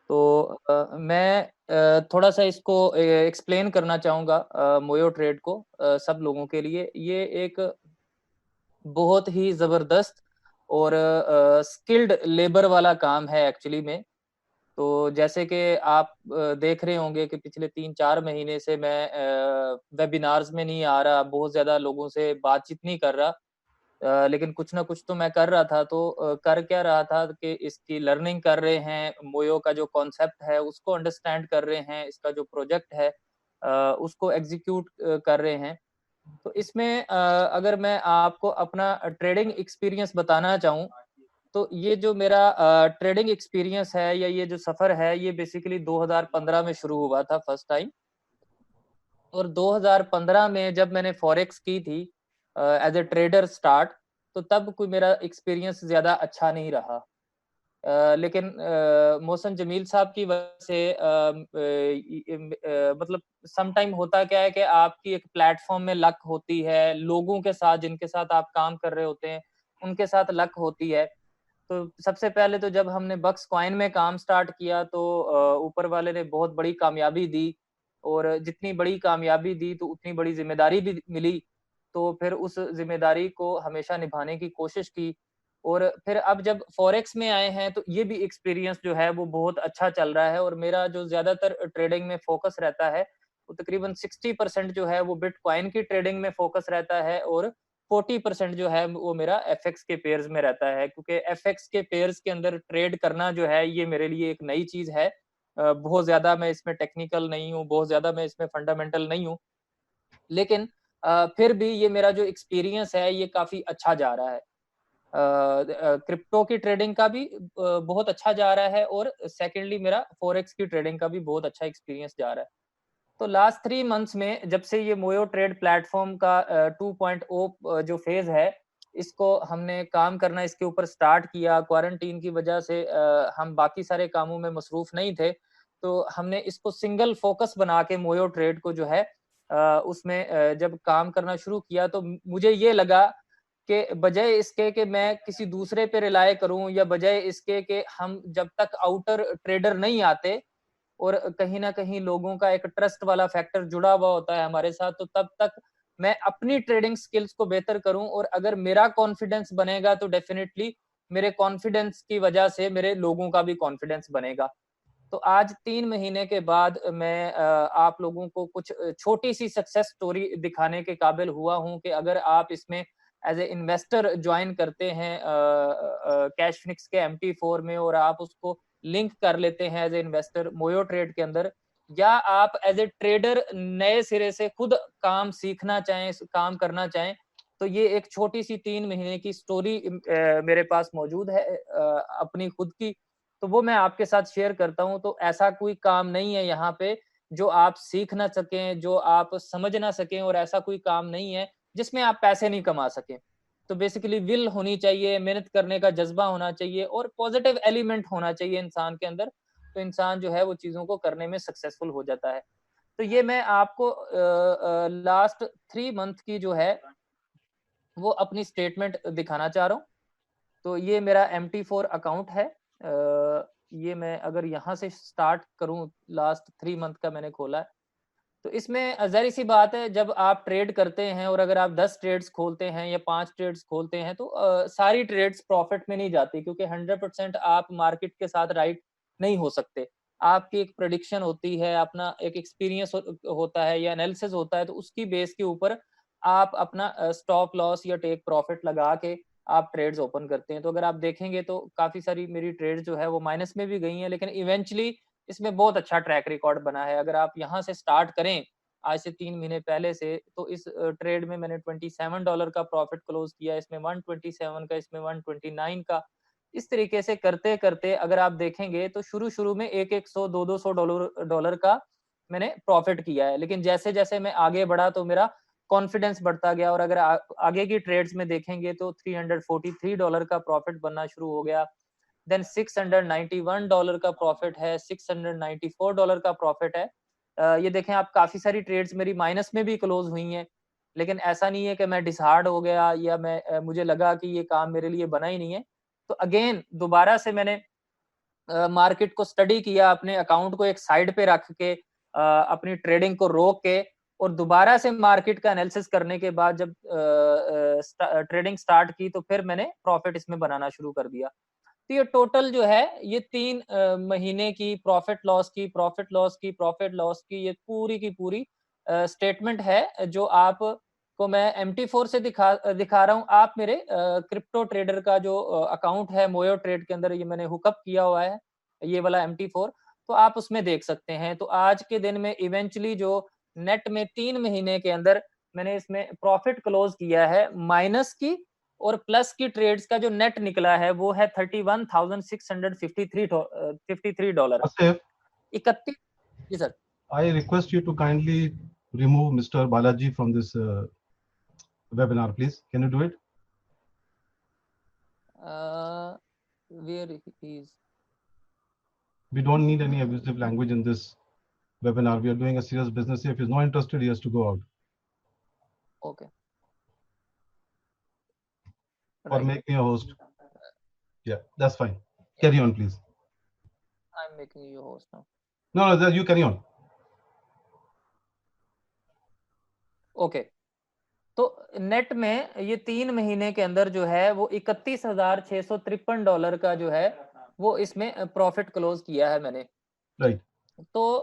तो मैं थोड़ा सा इसको एक्सप्लेन करना चाहूँगा मोयो ट्रेड को सब लोगों के लिए. ये एक बहुत ही ज़बरदस्त और स्किल्ड लेबर वाला काम है एक्चुअली में. तो जैसे कि आप देख रहे होंगे कि पिछले 3-4 महीने से मैं वेबिनार्स में नहीं आ रहा, बहुत ज़्यादा लोगों से बातचीत नहीं कर रहा. लेकिन कुछ ना कुछ तो मैं कर रहा था. तो कर क्या रहा था कि इसकी लर्निंग कर रहे हैं, मोयो का जो कॉन्सेप्ट है उसको अंडरस्टैंड कर रहे हैं, इसका जो प्रोजेक्ट है उसको एग्जीक्यूट कर रहे हैं. तो इसमें अगर मैं आपको अपना ट्रेडिंग एक्सपीरियंस बताना चाहूँ, तो ये जो मेरा ट्रेडिंग एक्सपीरियंस है या ये जो सफ़र है, ये बेसिकली 2015 में शुरू हुआ था फर्स्ट टाइम. और 2015 में जब मैंने फॉरेक्स की थी एज ए ट्रेडर स्टार्ट, तो तब कोई मेरा एक्सपीरियंस ज़्यादा अच्छा नहीं रहा. लेकिन मोहसन जमील साहब की वजह से मतलब सम टाइम होता क्या है कि आपकी एक प्लेटफॉर्म में लक होती है, लोगों के साथ जिनके साथ आप काम कर रहे होते हैं उनके साथ लक होती है. तो सबसे पहले तो जब हमने बक्स कॉइन में काम स्टार्ट किया तो ऊपर वाले ने बहुत बड़ी कामयाबी दी, और जितनी बड़ी कामयाबी दी तो उतनी बड़ी जिम्मेदारी भी मिली. तो फिर उस जिम्मेदारी को हमेशा निभाने की कोशिश की. और फिर अब जब फॉरेक्स में आए हैं तो ये भी एक्सपीरियंस जो है वो बहुत अच्छा चल रहा है. और मेरा जो ज्यादातर ट्रेडिंग में फोकस रहता है वो तकरीबन 60% जो है वो बिटकॉइन की ट्रेडिंग में फोकस रहता है, और 40% जो है वो मेरा एफएक्स के पेयर्स में रहता है. क्योंकि एफएक्स के पेयर्स के अंदर ट्रेड करना जो है ये मेरे लिए एक नई चीज है. बहुत ज्यादा मैं इसमें टेक्निकल नहीं हूँ, बहुत ज्यादा मैं इसमें फंडामेंटल नहीं हूँ. लेकिन फिर भी ये मेरा जो एक्सपीरियंस है ये काफी अच्छा जा रहा है. क्रिप्टो की ट्रेडिंग का भी बहुत अच्छा जा रहा है, और सेकेंडली मेरा फॉरेक्स की ट्रेडिंग का भी बहुत अच्छा एक्सपीरियंस जा रहा है. तो लास्ट 3 मंथ्स में जब से ये मोयो ट्रेड प्लेटफॉर्म का 2.0 जो फेज है, इसको हमने काम करना इसके ऊपर स्टार्ट किया। क्वारंटीन की वजह से हम बाकी सारे कामों में मसरूफ नहीं थे, तो हमने इसको सिंगल फोकस बना के मोयो ट्रेड को जो है उसमें जब काम करना शुरू किया, तो मुझे ये लगा कि बजाय इसके कि मैं किसी दूसरे पे रिलाय करूं, या बजाय इसके कि हम जब तक आउटर ट्रेडर नहीं आते और कहीं ना कहीं लोगों का एक ट्रस्ट वाला फैक्टर जुड़ा हुआ होता है हमारे साथ, तो तब तक मैं अपनी ट्रेडिंग स्किल्स को बेहतर करूं, और अगर मेरा कॉन्फिडेंस बनेगा तो डेफिनेटली मेरे कॉन्फिडेंस की वजह से मेरे लोगों का भी कॉन्फिडेंस बनेगा। तो आज 3 महीने के बाद मैं आप लोगों को कुछ छोटी सी सक्सेस स्टोरी दिखाने के काबिल हुआ हूं कि अगर आप इसमें एज ए इन्वेस्टर ज्वाइन करते हैं कैशफिनिक्स के MT4 में, और आप उसको लिंक कर लेते हैं as a investor Moyo trade के अंदर, या आप एज ए ट्रेडर नए सिरे से खुद काम सीखना चाहें, काम करना चाहें, तो ये एक छोटी सी 3 महीने की स्टोरी मेरे पास मौजूद है अपनी खुद की, तो वो मैं आपके साथ शेयर करता हूं। तो ऐसा कोई काम नहीं है यहाँ पे जो आप सीख ना सकें, जो आप समझ ना सकें, और ऐसा कोई काम नहीं है जिसमें आप पैसे नहीं कमा सकें। तो बेसिकली विल होनी चाहिए, मेहनत करने का जज्बा होना चाहिए, और पॉजिटिव एलिमेंट होना चाहिए इंसान के अंदर, तो इंसान जो है वो चीजों को करने में सक्सेसफुल हो जाता है। तो ये मैं आपको लास्ट 3 मंथ की जो है वो अपनी स्टेटमेंट दिखाना चाह रहा हूँ। तो ये मेरा MT4 अकाउंट है। ये मैं अगर यहाँ से स्टार्ट करूँ, लास्ट 3 मंथ का मैंने खोला है। तो इसमें ज़ाहिर सी बात है, जब आप ट्रेड करते हैं और अगर आप 10 ट्रेड्स खोलते हैं या 5 ट्रेड्स खोलते हैं, तो सारी ट्रेड्स प्रॉफिट में नहीं जाती, क्योंकि 100% आप मार्केट के साथ राइट नहीं हो सकते। आपकी एक प्रेडिक्शन होती है, अपना एक एक्सपीरियंस होता है या एनालिसिस होता है, तो उसकी बेस के ऊपर आप अपना स्टॉप लॉस या टेक प्रॉफिट लगा के आप ट्रेड्स ओपन करते हैं। तो अगर आप देखेंगे तो काफ़ी सारी मेरी ट्रेड्स जो है वो माइनस में भी गई हैं, लेकिन इवेंचुअली इसमें बहुत अच्छा ट्रैक रिकॉर्ड बना है। अगर आप यहाँ से स्टार्ट करें आज से 3 महीने पहले से, तो इस ट्रेड में मैंने $27 का प्रॉफिट क्लोज किया, इसमें 127 का, इसमें 129 का। इस तरीके से करते करते अगर आप देखेंगे तो शुरू में 100 200 डॉलर का मैंने प्रॉफिट किया है, लेकिन जैसे जैसे मैं आगे बढ़ा तो मेरा कॉन्फिडेंस बढ़ता गया, और अगर आगे की ट्रेड्स में देखेंगे तो $343 का प्रॉफिट बनना शुरू हो गया। देन $691 का प्रॉफिट है, $694 का प्रॉफिट है। ये देखें आप, काफी सारी ट्रेड्स मेरी माइनस में भी क्लोज हुई हैं, लेकिन ऐसा नहीं है कि मैं डिसहार्ड हो गया या मुझे लगा कि ये काम मेरे लिए बना ही नहीं है। तो अगेन दोबारा से मैंने मार्केट को स्टडी किया, अपने अकाउंट को एक साइड पे रख के अपनी ट्रेडिंग को रोक के, और दोबारा से मार्केट का एनालिसिस करने के बाद जब ट्रेडिंग स्टार्ट की, तो फिर मैंने प्रॉफिट इसमें बनाना शुरू कर दिया। तो ये टोटल जो है ये 3 महीने की प्रॉफिट लॉस की ये पूरी की पूरी स्टेटमेंट है, जो आप को मैं MT4 से दिखा रहा हूँ। आप मेरे क्रिप्टो ट्रेडर का जो अकाउंट है मोयो ट्रेड के अंदर, ये मैंने हुकअप किया हुआ है, ये वाला MT4, तो आप उसमें देख सकते हैं। तो आज के दिन में इवेंचुअली जो नेट में 3 महीने के अंदर मैंने इसमें प्रॉफिट क्लोज किया है, माइनस की और प्लस की ट्रेड्स का जो नेट निकला है वो है $31,653 Asif, 31। जी sir. I request you to kindly remove Mr. Balaji from this webinar, please. Can you do it? Where he is? We don't need any abusive language in this webinar. We are doing a serious business here. If he's not interested, he has to go out. Okay. Or make me a host. Yeah, that's fine. Carry on, please. I'm making you host now. No, you carry on. Okay. तो net में ये 3 महीने के अंदर जो है वो $31,653 का जो है वो इसमें प्रॉफिट क्लोज किया है मैंने। राइट। तो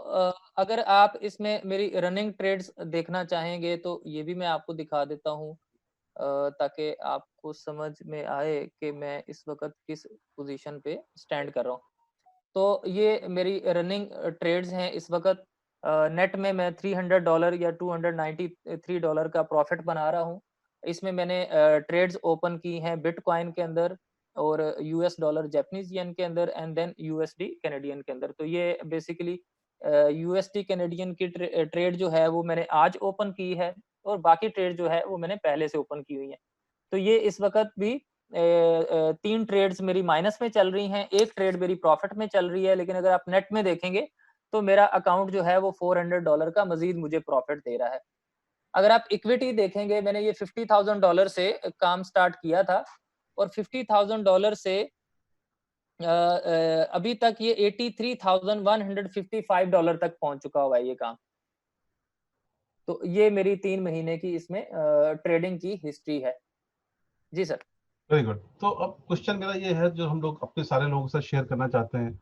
अगर आप इसमें मेरी रनिंग ट्रेड्स देखना चाहेंगे तो ये भी मैं आपको दिखा देता हूँ, ताकि आपको समझ में आए कि मैं इस वक्त किस पोजीशन पे स्टैंड कर रहा हूँ। तो ये मेरी रनिंग ट्रेड्स हैं इस वक्त। नेट में मैं $300 या $293 का प्रॉफिट बना रहा हूँ। इसमें मैंने ट्रेड्स ओपन की हैं बिटकॉइन के अंदर, और US डॉलर, जापानीज येन के अंदर, एंड देन USD कैनेडियन के अंदर। तो ये बेसिकली यूएसडी कैनेडियन की ट्रेड जो है वो मैंने आज ओपन की है, और बाकी ट्रेड जो है वो मैंने पहले से ओपन की हुई है। तो ये इस वक्त भी 3 ट्रेड्स मेरी माइनस में चल रही हैं, 1 ट्रेड मेरी प्रॉफिट में चल रही है, लेकिन अगर आप नेट में देखेंगे तो मेरा अकाउंट जो है वो $400 का मजीद मुझे प्रॉफिट दे रहा है। अगर आप इक्विटी देखेंगे, मैंने ये $50,000 से काम स्टार्ट किया था, और $50,000 से अभी तक ये $83,155 तक पहुंच चुका हुआ है ये काम। तो ये मेरी 3 महीने की इसमें ट्रेडिंग की हिस्ट्री है। जी सर। Very good. तो अब क्वेश्चन मेरा ये है, जो हम लोग अपने सारे लोगों के साथ शेयर करना चाहते हैं,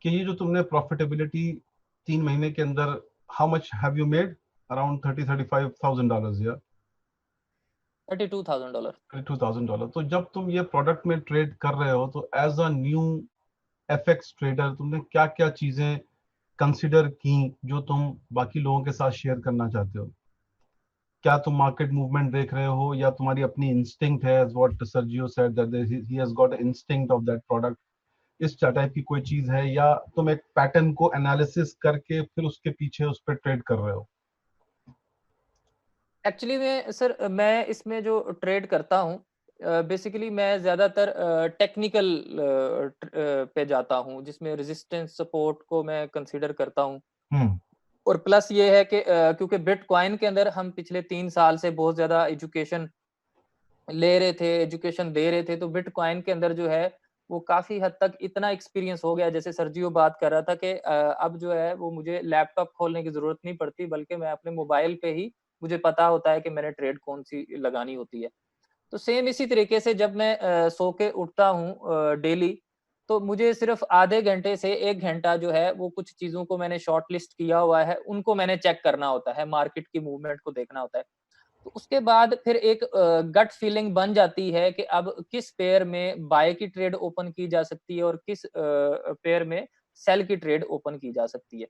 कि ये जो तुमने प्रॉफिटेबिलिटी 3 महीने के अंदर, how much have you made? Around $35,000 या $32,000। $32,000। तो जब तुम ये प्रोडक्ट में ट्रेड कर रहे हो, तो as a new FX trader तुमने क्या क्या चीजें कंसिडर की जो तुम बाकी लोगों के साथ शेयर करना चाहते हो? क्या तुम मार्केट मूवमेंट देख रहे हो, या तुम्हारी अपनी इंस्टिंक्ट है, as what Sergio said that he has got an instinct of that product, इस टाइप की कोई चीज है, या तुम एक पैटर्न को एनालिसिस करके फिर उसके पीछे उस पर ट्रेड कर रहे हो? एक्चुअली में सर, मैं इसमें जो ट्रेड करता हूँ, बेसिकली मैं ज्यादातर टेक्निकल पे जाता हूँ, जिसमें रेजिस्टेंस सपोर्ट को मैं कंसीडर करता हूँ। और प्लस ये है कि क्योंकि बिटकॉइन के अंदर हम पिछले 3 साल से बहुत ज्यादा एजुकेशन ले रहे थे, एजुकेशन दे रहे थे, तो बिटकॉइन के अंदर जो है वो काफी हद तक इतना एक्सपीरियंस हो गया, जैसे सर्जियो बात कर रहा था कि अब जो है वो मुझे लैपटॉप खोलने की जरूरत नहीं पड़ती, बल्कि मैं अपने मोबाइल पे ही मुझे पता होता है कि मैंने ट्रेड कौन सी लगानी होती है। तो सेम इसी तरीके से जब मैं सो के उठता हूँ डेली, तो मुझे सिर्फ आधे घंटे से 1 घंटा जो है वो कुछ चीजों को मैंने शॉर्ट लिस्ट किया हुआ है, उनको मैंने चेक करना होता है, मार्केट की मूवमेंट को देखना होता है। तो उसके बाद फिर एक गट फीलिंग बन जाती है कि अब किस पेयर में बाय की ट्रेड ओपन की जा सकती है, और किस पेयर में सेल की ट्रेड ओपन की जा सकती है।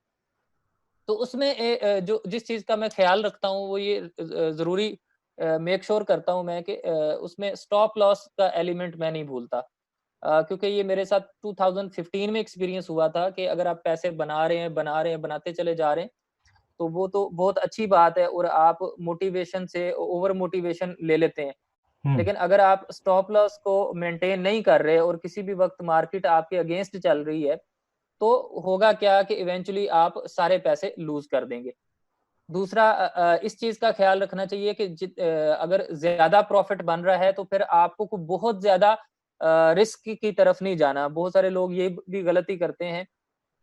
तो उसमें जो जिस चीज का मैं ख्याल रखता हूँ वो ये जरूरी मेक श्योर करता हूँ मैं कि उसमें स्टॉप लॉस का एलिमेंट मैं नहीं भूलता, क्योंकि ये मेरे साथ 2015 में एक्सपीरियंस हुआ था कि अगर आप पैसे बनाते चले जा रहे हैं, तो वो तो बहुत अच्छी बात है, और आप मोटिवेशन से ओवर मोटिवेशन ले लेते हैं। लेकिन अगर आप स्टॉप लॉस को मेंटेन नहीं कर रहे और किसी भी वक्त मार्केट आपके अगेंस्ट चल रही है, तो होगा क्या कि इवेंचुअली आप सारे पैसे लूज कर देंगे। दूसरा, इस चीज का ख्याल रखना चाहिए कि अगर ज्यादा प्रॉफिट बन रहा है तो फिर आपको बहुत ज्यादा रिस्क की तरफ नहीं जाना। बहुत सारे लोग ये भी गलती करते हैं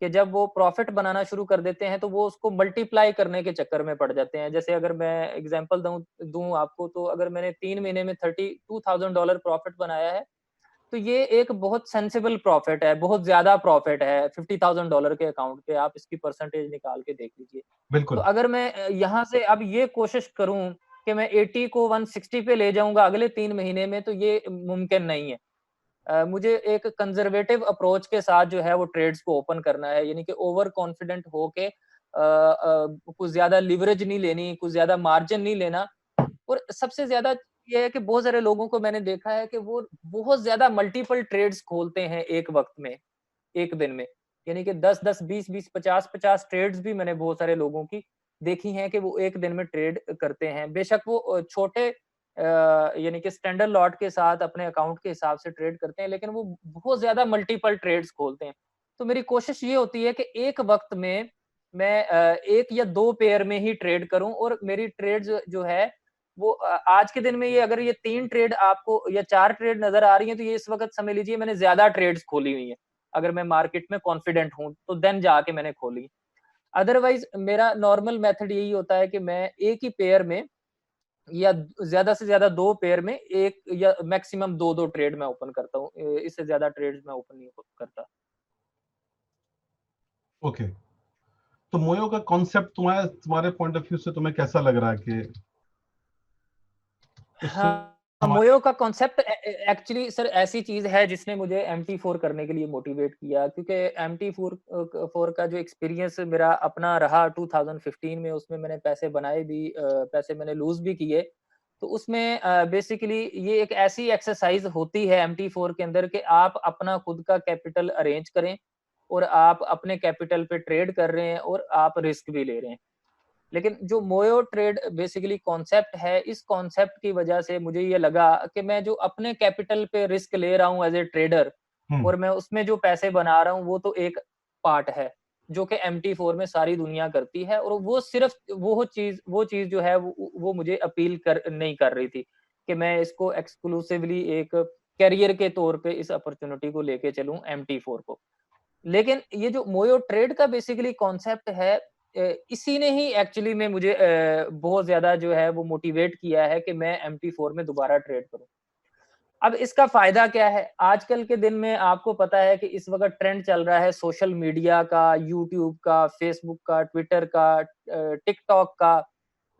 कि जब वो प्रॉफिट बनाना शुरू कर देते हैं तो वो उसको मल्टीप्लाई करने के चक्कर में पड़ जाते हैं। जैसे अगर मैं एग्जांपल दूं आपको, तो अगर मैंने 3 महीने में $32,000 प्रॉफिट बनाया है, तो ये एक बहुत सेंसिबल प्रॉफिट है, बहुत ज्यादा प्रॉफिट है $50,000 के अकाउंट पे। आप इसकी परसेंटेज निकाल के देख लीजिए। तो बिल्कुल। अगर मैं यहाँ से अब ये कोशिश करूं कि मैं 80 को 160 पे ले जाऊंगा अगले 3 महीने में, तो ये मुमकिन नहीं है। मुझे एक कंजर्वेटिव अप्रोच के साथ जो है वो ट्रेड्स को ओपन करना है, यानी कि ओवर कॉन्फिडेंट होके कुछ ज्यादा लिवरेज नहीं लेनी, कुछ ज्यादा मार्जिन नहीं लेना। और सबसे ज्यादा ये है कि बहुत सारे लोगों को मैंने देखा है कि वो बहुत ज्यादा मल्टीपल ट्रेड्स खोलते हैं एक वक्त में, एक दिन में। यानी कि 10-10, 20-20, 50-50 ट्रेड्स भी मैंने बहुत सारे लोगों की देखी हैं कि वो एक दिन में ट्रेड करते हैं। बेशक वो छोटे यानी कि स्टैंडर्ड लॉट के साथ अपने अकाउंट के हिसाब से ट्रेड करते हैं, लेकिन वो बहुत ज्यादा मल्टीपल ट्रेड्स खोलते हैं। तो मेरी कोशिश ये होती है कि एक वक्त में मैं 1 या 2 पेयर में ही ट्रेड करूं, और मेरी ट्रेड जो है वो आज के दिन में ये अगर ये 3 ट्रेड आपको या 4 ट्रेड नजर आ रही है, तो ये इस वक्त समझ लीजिए मैंने ज्यादा ट्रेड्स खोली हुई है। अगर मैं मार्केट में कॉन्फिडेंट हूं तो देन जाके मैंने खोली। अदरवाइज मेरा नॉर्मल मेथड यही होता है कि मैं एक ही पेयर में या ज्यादा से ज्यादा 2 पेयर में एक या मैक्सिमम 2-2 ट्रेड मैं ओपन करता हूँ। इससे ज्यादा ट्रेड्स मैं ओपन नहीं करता। ओके। तो मोयो का कॉन्सेप्ट तुम्हारे पॉइंट ऑफ व्यू से तुम्हें कैसा लग रहा है कि उससे हाँ, मोयो का कॉन्सेप्ट एक्चुअली सर ऐसी चीज है जिसने मुझे MT4 करने के लिए मोटिवेट किया, क्योंकि MT4 का जो एक्सपीरियंस मेरा अपना रहा 2015 में, उसमें मैंने पैसे बनाए भी, पैसे मैंने लूज भी किए। तो उसमें बेसिकली ये एक ऐसी एक्सरसाइज होती है MT4 के अंदर कि आप अपना खुद का कैपिटल अरेंज करें, और आप अपने कैपिटल पे ट्रेड कर रहे हैं और आप रिस्क भी ले रहे हैं। लेकिन जो मोयो ट्रेड बेसिकली कॉन्सेप्ट है, इस कॉन्सेप्ट की वजह से मुझे ये लगा कि मैं जो अपने कैपिटल पे रिस्क ले रहा हूँ एज ए ट्रेडर और मैं उसमें जो पैसे बना रहा हूँ वो तो एक पार्ट है जो कि MT4 में सारी दुनिया करती है, और वो सिर्फ वो चीज जो है वो मुझे अपील नहीं कर रही थी कि मैं इसको एक्सक्लूसिवली एक कैरियर के तौर पे इस अपॉर्चुनिटी को लेके चलूं MT4 को। लेकिन ये जो मोयो ट्रेड का बेसिकली कॉन्सेप्ट है, इसी ने ही एक्चुअली में मुझे बहुत ज्यादा जो है वो मोटिवेट किया है कि मैं MT4 में दोबारा ट्रेड करूं। अब इसका फायदा क्या है? आजकल के दिन में आपको पता है कि इस वक्त ट्रेंड चल रहा है सोशल मीडिया का, यूट्यूब का, फेसबुक का, ट्विटर का, टिकटॉक का,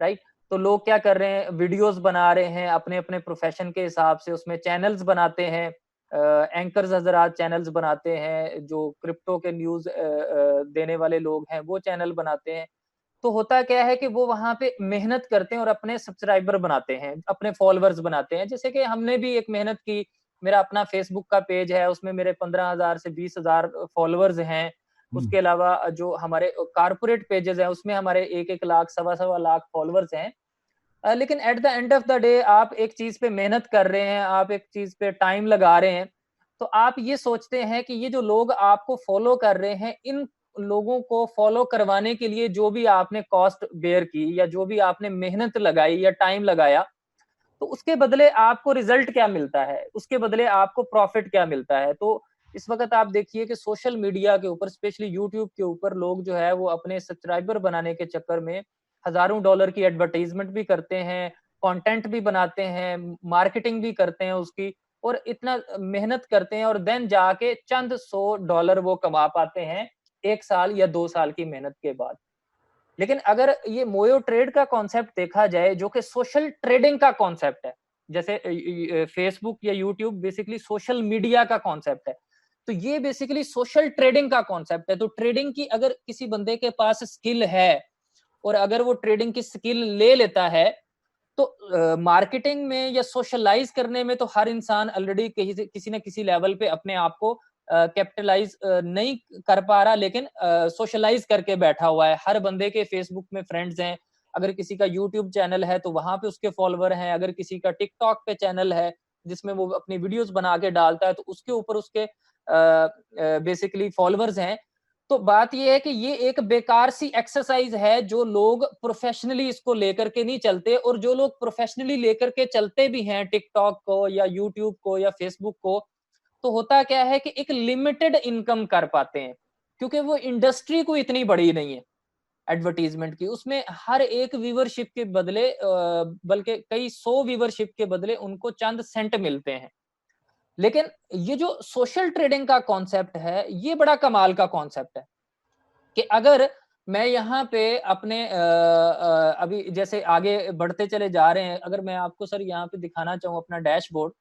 राइट? तो लोग क्या कर रहे हैं, वीडियोस बना रहे हैं अपने अपने प्रोफेशन के हिसाब से, उसमें चैनल्स बनाते हैं, एंकर्स हजरात चैनल्स बनाते हैं, जो क्रिप्टो के न्यूज देने वाले लोग हैं वो चैनल बनाते हैं। तो होता क्या है कि वो वहां पे मेहनत करते हैं और अपने सब्सक्राइबर बनाते हैं, अपने फॉलोअर्स बनाते हैं। जैसे कि हमने भी एक मेहनत की, मेरा अपना फेसबुक का पेज है, उसमें मेरे 15,000 से 20,000 फॉलोअर्स हैं। उसके अलावा जो हमारे कारपोरेट पेजेस हैं उसमें हमारे 1-1 लाख, सवा लाख फॉलोअर्स हैं। लेकिन at the end of the day आप एक चीज पे मेहनत कर रहे हैं, आप एक चीज पे टाइम लगा रहे हैं, तो आप ये सोचते हैं कि ये जो लोग आपको फॉलो कर रहे हैं, इन लोगों को फॉलो करवाने के लिए जो भी आपने कॉस्ट बेयर की या जो भी आपने मेहनत लगाई या टाइम लगाया, तो उसके बदले आपको रिजल्ट क्या मिलता है, उसके बदले आपको प्रॉफिट क्या मिलता है। तो इस वक्त आप देखिए कि सोशल मीडिया के ऊपर, स्पेशली यूट्यूब के ऊपर, लोग जो है वो अपने सब्सक्राइबर बनाने के चक्कर में हजारों डॉलर की एडवर्टाइजमेंट भी करते हैं, कंटेंट भी बनाते हैं, मार्केटिंग भी करते हैं उसकी, और इतना मेहनत करते हैं, और देन जाके चंद $100 वो कमा पाते हैं 1 साल या 2 साल की मेहनत के बाद। लेकिन अगर ये मोयो ट्रेड का कॉन्सेप्ट देखा जाए, जो कि सोशल ट्रेडिंग का कॉन्सेप्ट है, जैसे फेसबुक या यूट्यूब बेसिकली सोशल मीडिया का कॉन्सेप्ट है, तो ये बेसिकली सोशल ट्रेडिंग का कॉन्सेप्ट है। तो ट्रेडिंग की अगर किसी बंदे के पास स्किल है और अगर वो ट्रेडिंग की स्किल ले लेता है, तो मार्केटिंग में या सोशलाइज करने में तो हर इंसान ऑलरेडी किसी न किसी लेवल पे अपने आप को कैपिटलाइज नहीं कर पा रहा, लेकिन सोशलाइज करके बैठा हुआ है। हर बंदे के फेसबुक में फ्रेंड्स हैं, अगर किसी का यूट्यूब चैनल है तो वहां पे उसके फॉलोवर हैं, अगर किसी का टिकटॉक पे चैनल है जिसमें वो अपनी वीडियोस बना के डालता है तो उसके ऊपर उसके बेसिकली फॉलोवर्स हैं। तो बात ये है कि ये एक बेकार सी एक्सरसाइज है जो लोग प्रोफेशनली इसको लेकर के नहीं चलते, और जो लोग प्रोफेशनली लेकर के चलते भी हैं टिकटॉक को या यूट्यूब को या फेसबुक को, तो होता क्या है कि एक लिमिटेड इनकम कर पाते हैं, क्योंकि वो इंडस्ट्री को इतनी बड़ी नहीं है एडवर्टीजमेंट की। उसमें हर एक व्यूवरशिप के बदले बल्कि कई 100 व्यूवरशिप के बदले उनको चंद सेंट मिलते हैं। लेकिन ये जो सोशल ट्रेडिंग का कॉन्सेप्ट है, ये बड़ा कमाल का कॉन्सेप्ट है कि अगर मैं यहाँ पे अपने अभी जैसे आगे बढ़ते चले जा रहे हैं, अगर मैं आपको सर यहाँ पे दिखाना चाहूँ अपना डैशबोर्ड,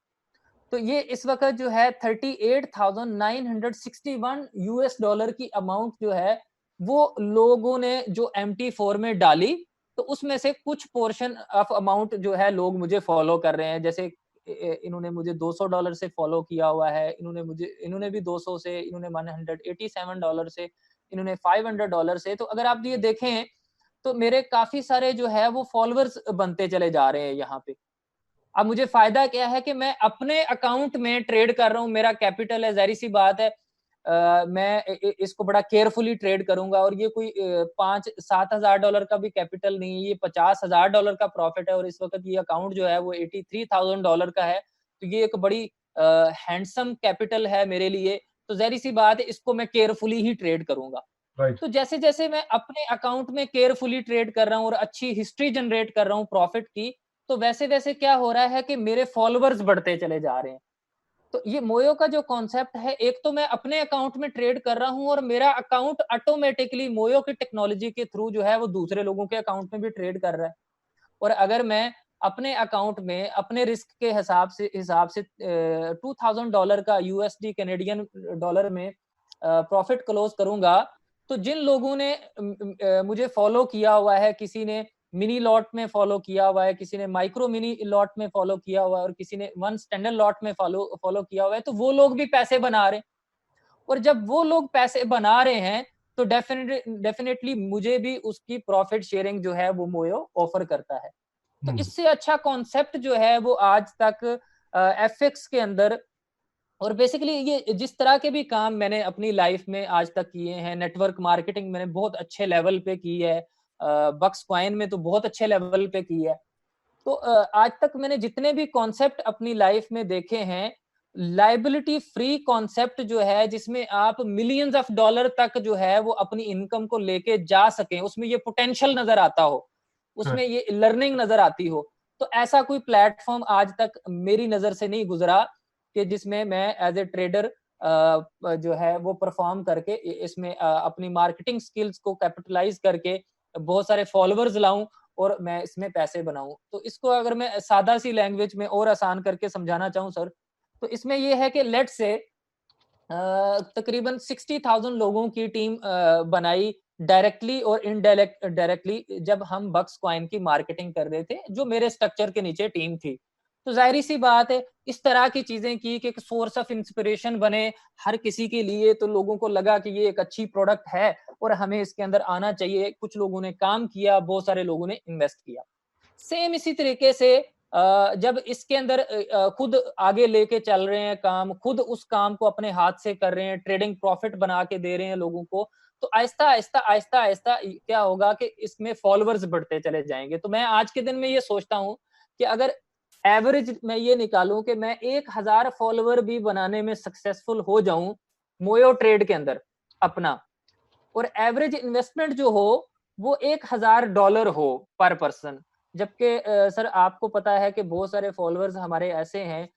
तो ये इस वक्त जो है 38,961 US डॉलर की अमाउंट जो है वो लोगों ने जो MT4 में डाली, तो उसमें से कुछ पोर्शन ऑफ अमाउंट जो है लोग मुझे फॉलो कर रहे हैं। जैसे इन्होंने मुझे $200 से फॉलो किया हुआ है, इन्होंने भी 200 से, इन्होंने $187 से, इन्होंने $500 से। तो अगर आप ये देखें तो मेरे काफी सारे जो है वो फॉलोअर्स बनते चले जा रहे हैं यहाँ पे। अब मुझे फायदा क्या है कि मैं अपने अकाउंट में ट्रेड कर रहा हूँ, मेरा कैपिटल है, जाहिर सी बात है मैं इसको बड़ा केयरफुली ट्रेड करूंगा, और ये कोई 5-7 हजार डॉलर का भी कैपिटल नहीं है, ये $50,000 का प्रॉफिट है, और इस वक्त ये अकाउंट जो है वो $83,000 का है। तो ये एक बड़ी हैंडसम कैपिटल है मेरे लिए। तो जाहिर सी बात है इसको मैं केयरफुली ही ट्रेड करूंगा। राइट। तो जैसे जैसे मैं अपने अकाउंट में केयरफुली ट्रेड कर रहा हूँ और अच्छी हिस्ट्री जनरेट कर रहा हूँ प्रॉफिट की, तो वैसे वैसे क्या हो रहा है कि मेरे फॉलोअर्स बढ़ते चले जा रहे हैं। तो ये मोयो का जो कॉन्सेप्ट है, एक तो मैं अपने अकाउंट में ट्रेड कर रहा हूं और मेरा अकाउंट ऑटोमेटिकली मोयो की टेक्नोलॉजी के थ्रू जो है वो दूसरे लोगों के अकाउंट में भी ट्रेड कर रहा है। और अगर मैं अपने अकाउंट में अपने रिस्क के हिसाब से $2,000 का USD कैनेडियन डॉलर में प्रॉफिट क्लोज करूंगा, तो जिन लोगों ने मुझे फॉलो किया हुआ है, किसी ने मिनी लॉट में फॉलो किया हुआ है, किसी ने माइक्रो मिनी लॉट में फॉलो किया हुआ है, और किसी ने वन स्टैंडर्ड लॉट में फॉलो किया हुआ है, तो वो लोग भी पैसे बना रहे हैं। और जब वो लोग पैसे बना रहे हैं तो डेफिनेटली मुझे भी उसकी प्रॉफिट शेयरिंग जो है वो मोयो ऑफर करता है। तो इससे अच्छा कॉन्सेप्ट जो है वो आज तक एफएक्स के अंदर, और बेसिकली ये जिस तरह के भी काम मैंने अपनी लाइफ में आज तक किए हैं, नेटवर्क मार्केटिंग मैंने बहुत अच्छे लेवल पे की है, बक्स कॉइन में तो बहुत अच्छे लेवल पे की है। तो आज तक मैंने जितने भी कॉन्सेप्ट अपनी लाइफ में देखे हैं, लाइबिलिटी फ्री कॉन्सेप्ट जो है जिसमें आप मिलियंस ऑफ डॉलर तक जो है वो अपनी इनकम को लेके जा सकें, उसमें ये पोटेंशियल नजर आता हो, उसमें ये लर्निंग नजर आती हो, तो ऐसा कोई प्लेटफॉर्म आज तक मेरी नजर से नहीं गुजरा कि जिसमें मैं एज ए ट्रेडर जो है वो परफॉर्म करके इसमें अपनी मार्केटिंग स्किल्स को कैपिटलाइज करके बहुत सारे फॉलोअर्स लाऊं और मैं इसमें पैसे बनाऊं। तो इसको अगर मैं सादा सी लैंग्वेज में और आसान करके समझाना चाहूं सर, तो इसमें ये है कि लेट से तकरीबन 60,000 लोगों की टीम बनाई डायरेक्टली और डायरेक्टली जब हम बक्स कॉइन की मार्केटिंग कर रहे थे, जो मेरे स्ट्रक्चर के नीचे टीम थी। तो जाहिर सी बात है इस तरह की चीजें की कि एक सोर्स ऑफ इंस्पिरेशन बने हर किसी के लिए, तो लोगों को लगा कि ये एक अच्छी प्रोडक्ट है और हमें इसके अंदर आना चाहिए। कुछ लोगों ने काम किया, बहुत सारे लोगों ने इन्वेस्ट किया। सेम इसी तरीके से जब इसके अंदर खुद आगे लेके चल रहे हैं काम, खुद उस काम को अपने हाथ से कर रहे हैं, ट्रेडिंग प्रॉफिट बना के दे रहे हैं लोगों को, तो आहिस्ता आहिस्ता आहिस्ता आहिस्ता क्या होगा कि इसमें फॉलोअर्स बढ़ते चले जाएंगे। तो मैं आज के दिन में ये सोचता हूँ कि अगर एवरेज मैं ये निकालूं कि मैं 1000 फॉलोअर भी बनाने में सक्सेसफुल हो जाऊं मोयो ट्रेड के अंदर अपना, और एवरेज इन्वेस्टमेंट जो हो वो $1000 हो पर पर्सन, जबकि सर आपको पता है कि बहुत सारे फॉलोअर्स हमारे ऐसे हैं,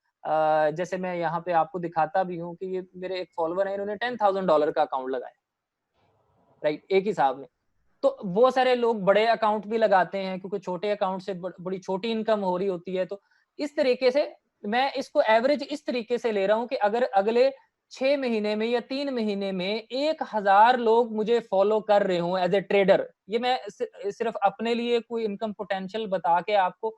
जैसे मैं यहाँ पे आपको दिखाता भी हूँ कि ये मेरे एक फॉलोअर है, इन्होंने $10,000 का अकाउंट लगाया, राइट, एक ही साहब ने। तो बहुत सारे लोग बड़े अकाउंट भी लगाते हैं क्योंकि छोटे अकाउंट से बड़ी छोटी इनकम हो रही होती है। तो इस तरीके से मैं इसको एवरेज इस तरीके से ले रहा हूं कि अगर अगले 6 महीने में या 3 महीने में 1000 लोग मुझे फॉलो कर रहे हो एज ए ट्रेडर, ये मैं सिर्फ अपने लिए कोई इनकम पोटेंशियल बता के आपको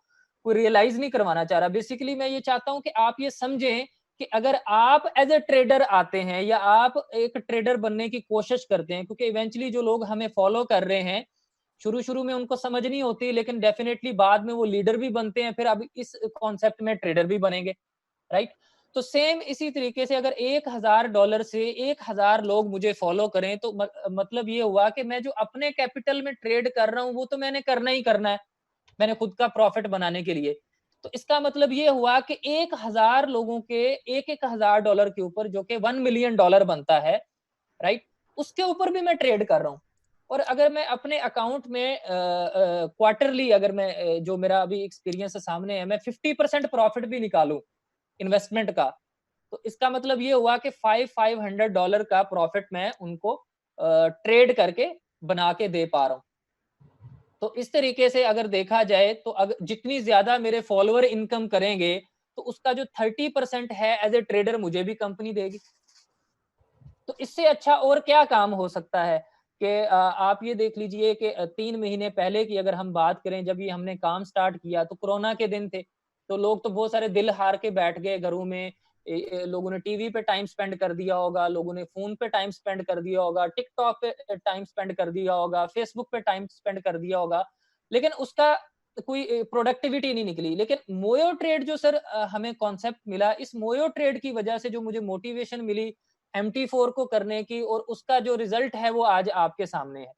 कोई रियलाइज नहीं करवाना चाह रहा। बेसिकली मैं ये चाहता हूं कि आप ये समझें कि अगर आप एज ए ट्रेडर आते हैं या आप एक ट्रेडर बनने की कोशिश करते हैं, क्योंकि इवेंचुअली जो लोग हमें फॉलो कर रहे हैं शुरू शुरू में उनको समझ नहीं होती, लेकिन डेफिनेटली बाद में वो लीडर भी बनते हैं, फिर अब इस कॉन्सेप्ट में ट्रेडर भी बनेंगे, राइट। तो सेम इसी तरीके से अगर $1000 से 1000 लोग मुझे फॉलो करें तो मतलब ये हुआ कि मैं जो अपने कैपिटल में ट्रेड कर रहा हूं वो तो मैंने करना ही करना है, मैंने खुद का प्रॉफिट बनाने के लिए। तो इसका मतलब ये हुआ कि 1000 लोगों के $1000 के ऊपर, जो कि $1 मिलियन बनता है, राइट, उसके ऊपर भी मैं ट्रेड कर रहा हूँ। और अगर मैं अपने अकाउंट में क्वार्टरली अगर मैं जो मेरा अभी एक्सपीरियंस सामने है, मैं 50% प्रॉफिट भी निकालूं इन्वेस्टमेंट का, तो इसका मतलब ये हुआ कि $500 का प्रॉफिट मैं उनको ट्रेड करके बना के दे पा रहा हूँ। तो इस तरीके से अगर देखा जाए तो अगर जितनी ज्यादा मेरे फॉलोअर इनकम करेंगे तो उसका जो 30% है एज ए ट्रेडर मुझे भी कंपनी देगी। तो इससे अच्छा और क्या काम हो सकता है कि आप ये देख लीजिए कि 3 महीने पहले की अगर हम बात करें, जब ये हमने काम स्टार्ट किया तो कोरोना के दिन थे, तो लोग तो बहुत सारे दिल हार के बैठ गए घरों में। लोगों ने टीवी पे टाइम स्पेंड कर दिया होगा, लोगों ने फोन पे टाइम स्पेंड कर दिया होगा, टिकटॉक पे टाइम स्पेंड कर दिया होगा, फेसबुक पे टाइम स्पेंड कर दिया होगा, लेकिन उसका कोई प्रोडक्टिविटी नहीं निकली। लेकिन मोयो ट्रेड जो सर हमें कॉन्सेप्ट मिला, इस मोयो ट्रेड की वजह से जो मुझे मोटिवेशन मिली MT4 को करने की, और उसका जो रिजल्ट है वो आज आपके सामने है।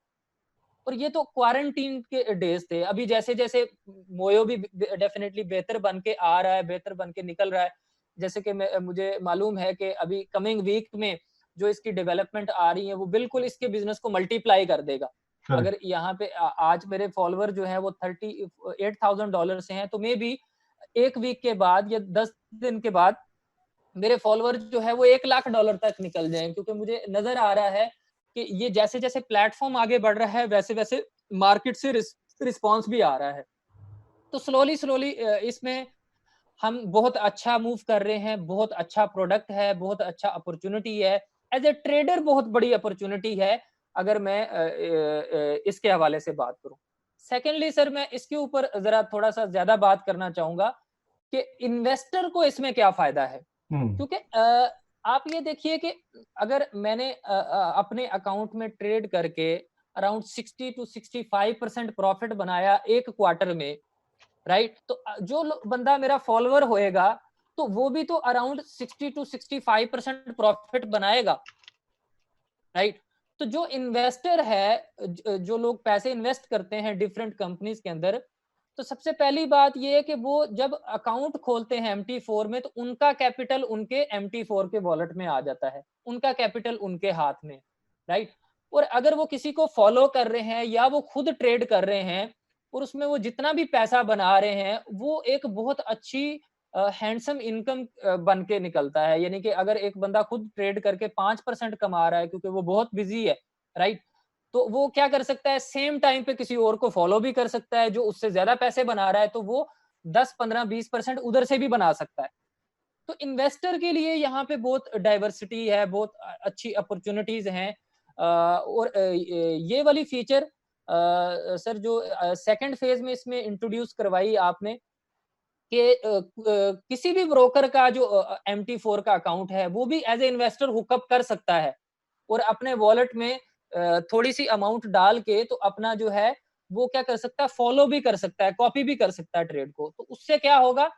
और ये तो क्वारंटीन के डेज थे, अभी जैसे जैसे मोयो भी डेफिनेटली बेहतर बन के आ रहा है, बेहतर बन के निकल रहा है। जैसे कि मुझे मालूम है कि अभी कमिंग वीक में जो इसकी डेवलपमेंट आ रही है वो बिल्कुल इसके बिजनेस को मल्टीप्लाई कर देगा। अगर यहाँ पे आज मेरे फॉलोअर जो है वो $38,000 से हैं, तो मे बी एक वीक के बाद या 10 दिन के बाद मेरे फॉलोअर जो है वो $1,00,000 तक निकल जाएं, क्योंकि मुझे नजर आ रहा है कि ये जैसे जैसे प्लेटफॉर्म आगे बढ़ रहा है वैसे वैसे मार्केट से रिस्पॉन्स भी आ रहा है। तो स्लोली स्लोली इसमें हम बहुत अच्छा मूव कर रहे हैं, बहुत अच्छा प्रोडक्ट है, बहुत अच्छा अपॉर्चुनिटी है, एज ए ट्रेडर बहुत बड़ी अपॉर्चुनिटी है अगर मैं इसके हवाले से बात करूं। सेकेंडली सर मैं इसके ऊपर जरा थोड़ा सा ज्यादा बात करना चाहूंगा कि इन्वेस्टर को इसमें क्या फायदा है, क्योंकि आप ये देखिए कि अगर मैंने अपने अकाउंट में ट्रेड करके अराउंड 60 to 65% प्रॉफिट बनाया एक क्वार्टर में, राइट, तो जो बंदा मेरा फॉलोअर होएगा तो वो भी तो अराउंड 60 to 65% प्रॉफिट बनाएगा, राइट। तो जो इन्वेस्टर है, जो लोग पैसे इन्वेस्ट करते हैं डिफरेंट कंपनीज के अंदर, तो सबसे पहली बात ये है कि वो जब अकाउंट खोलते हैं MT4 में, तो उनका कैपिटल उनके MT4 के वॉलेट में आ जाता है, उनका कैपिटल उनके हाथ में, राइट। और अगर वो किसी को फॉलो कर रहे हैं या वो खुद ट्रेड कर रहे हैं और उसमें वो जितना भी पैसा बना रहे हैं वो एक बहुत अच्छी हैंडसम इनकम बन के निकलता है। यानी कि अगर एक बंदा खुद ट्रेड करके 5% कमा रहा है क्योंकि वो बहुत बिजी है, राइट, तो वो क्या कर सकता है, सेम टाइम पे किसी और को फॉलो भी कर सकता है जो उससे ज्यादा पैसे बना रहा है, तो वो 10, 15, 20% उधर से भी बना सकता है। तो इन्वेस्टर के लिए यहाँ पे बहुत डाइवर्सिटी है, बहुत अच्छी अपॉर्चुनिटीज हैं। और ये वाली फीचर सर जो सेकंड फेज में इसमें इंट्रोड्यूस करवाई आपने कि किसी भी ब्रोकर का जो MT4 का अकाउंट है वो भी एज ए इन्वेस्टर हुकअप कर सकता है और अपने वॉलेट में थोड़ी सी अमाउंट डाल के तो अपना जो है वो क्या कर सकता है, फॉलो भी कर सकता है, कॉपी भी कर सकता है ट्रेड को। तो उससे क्या होगा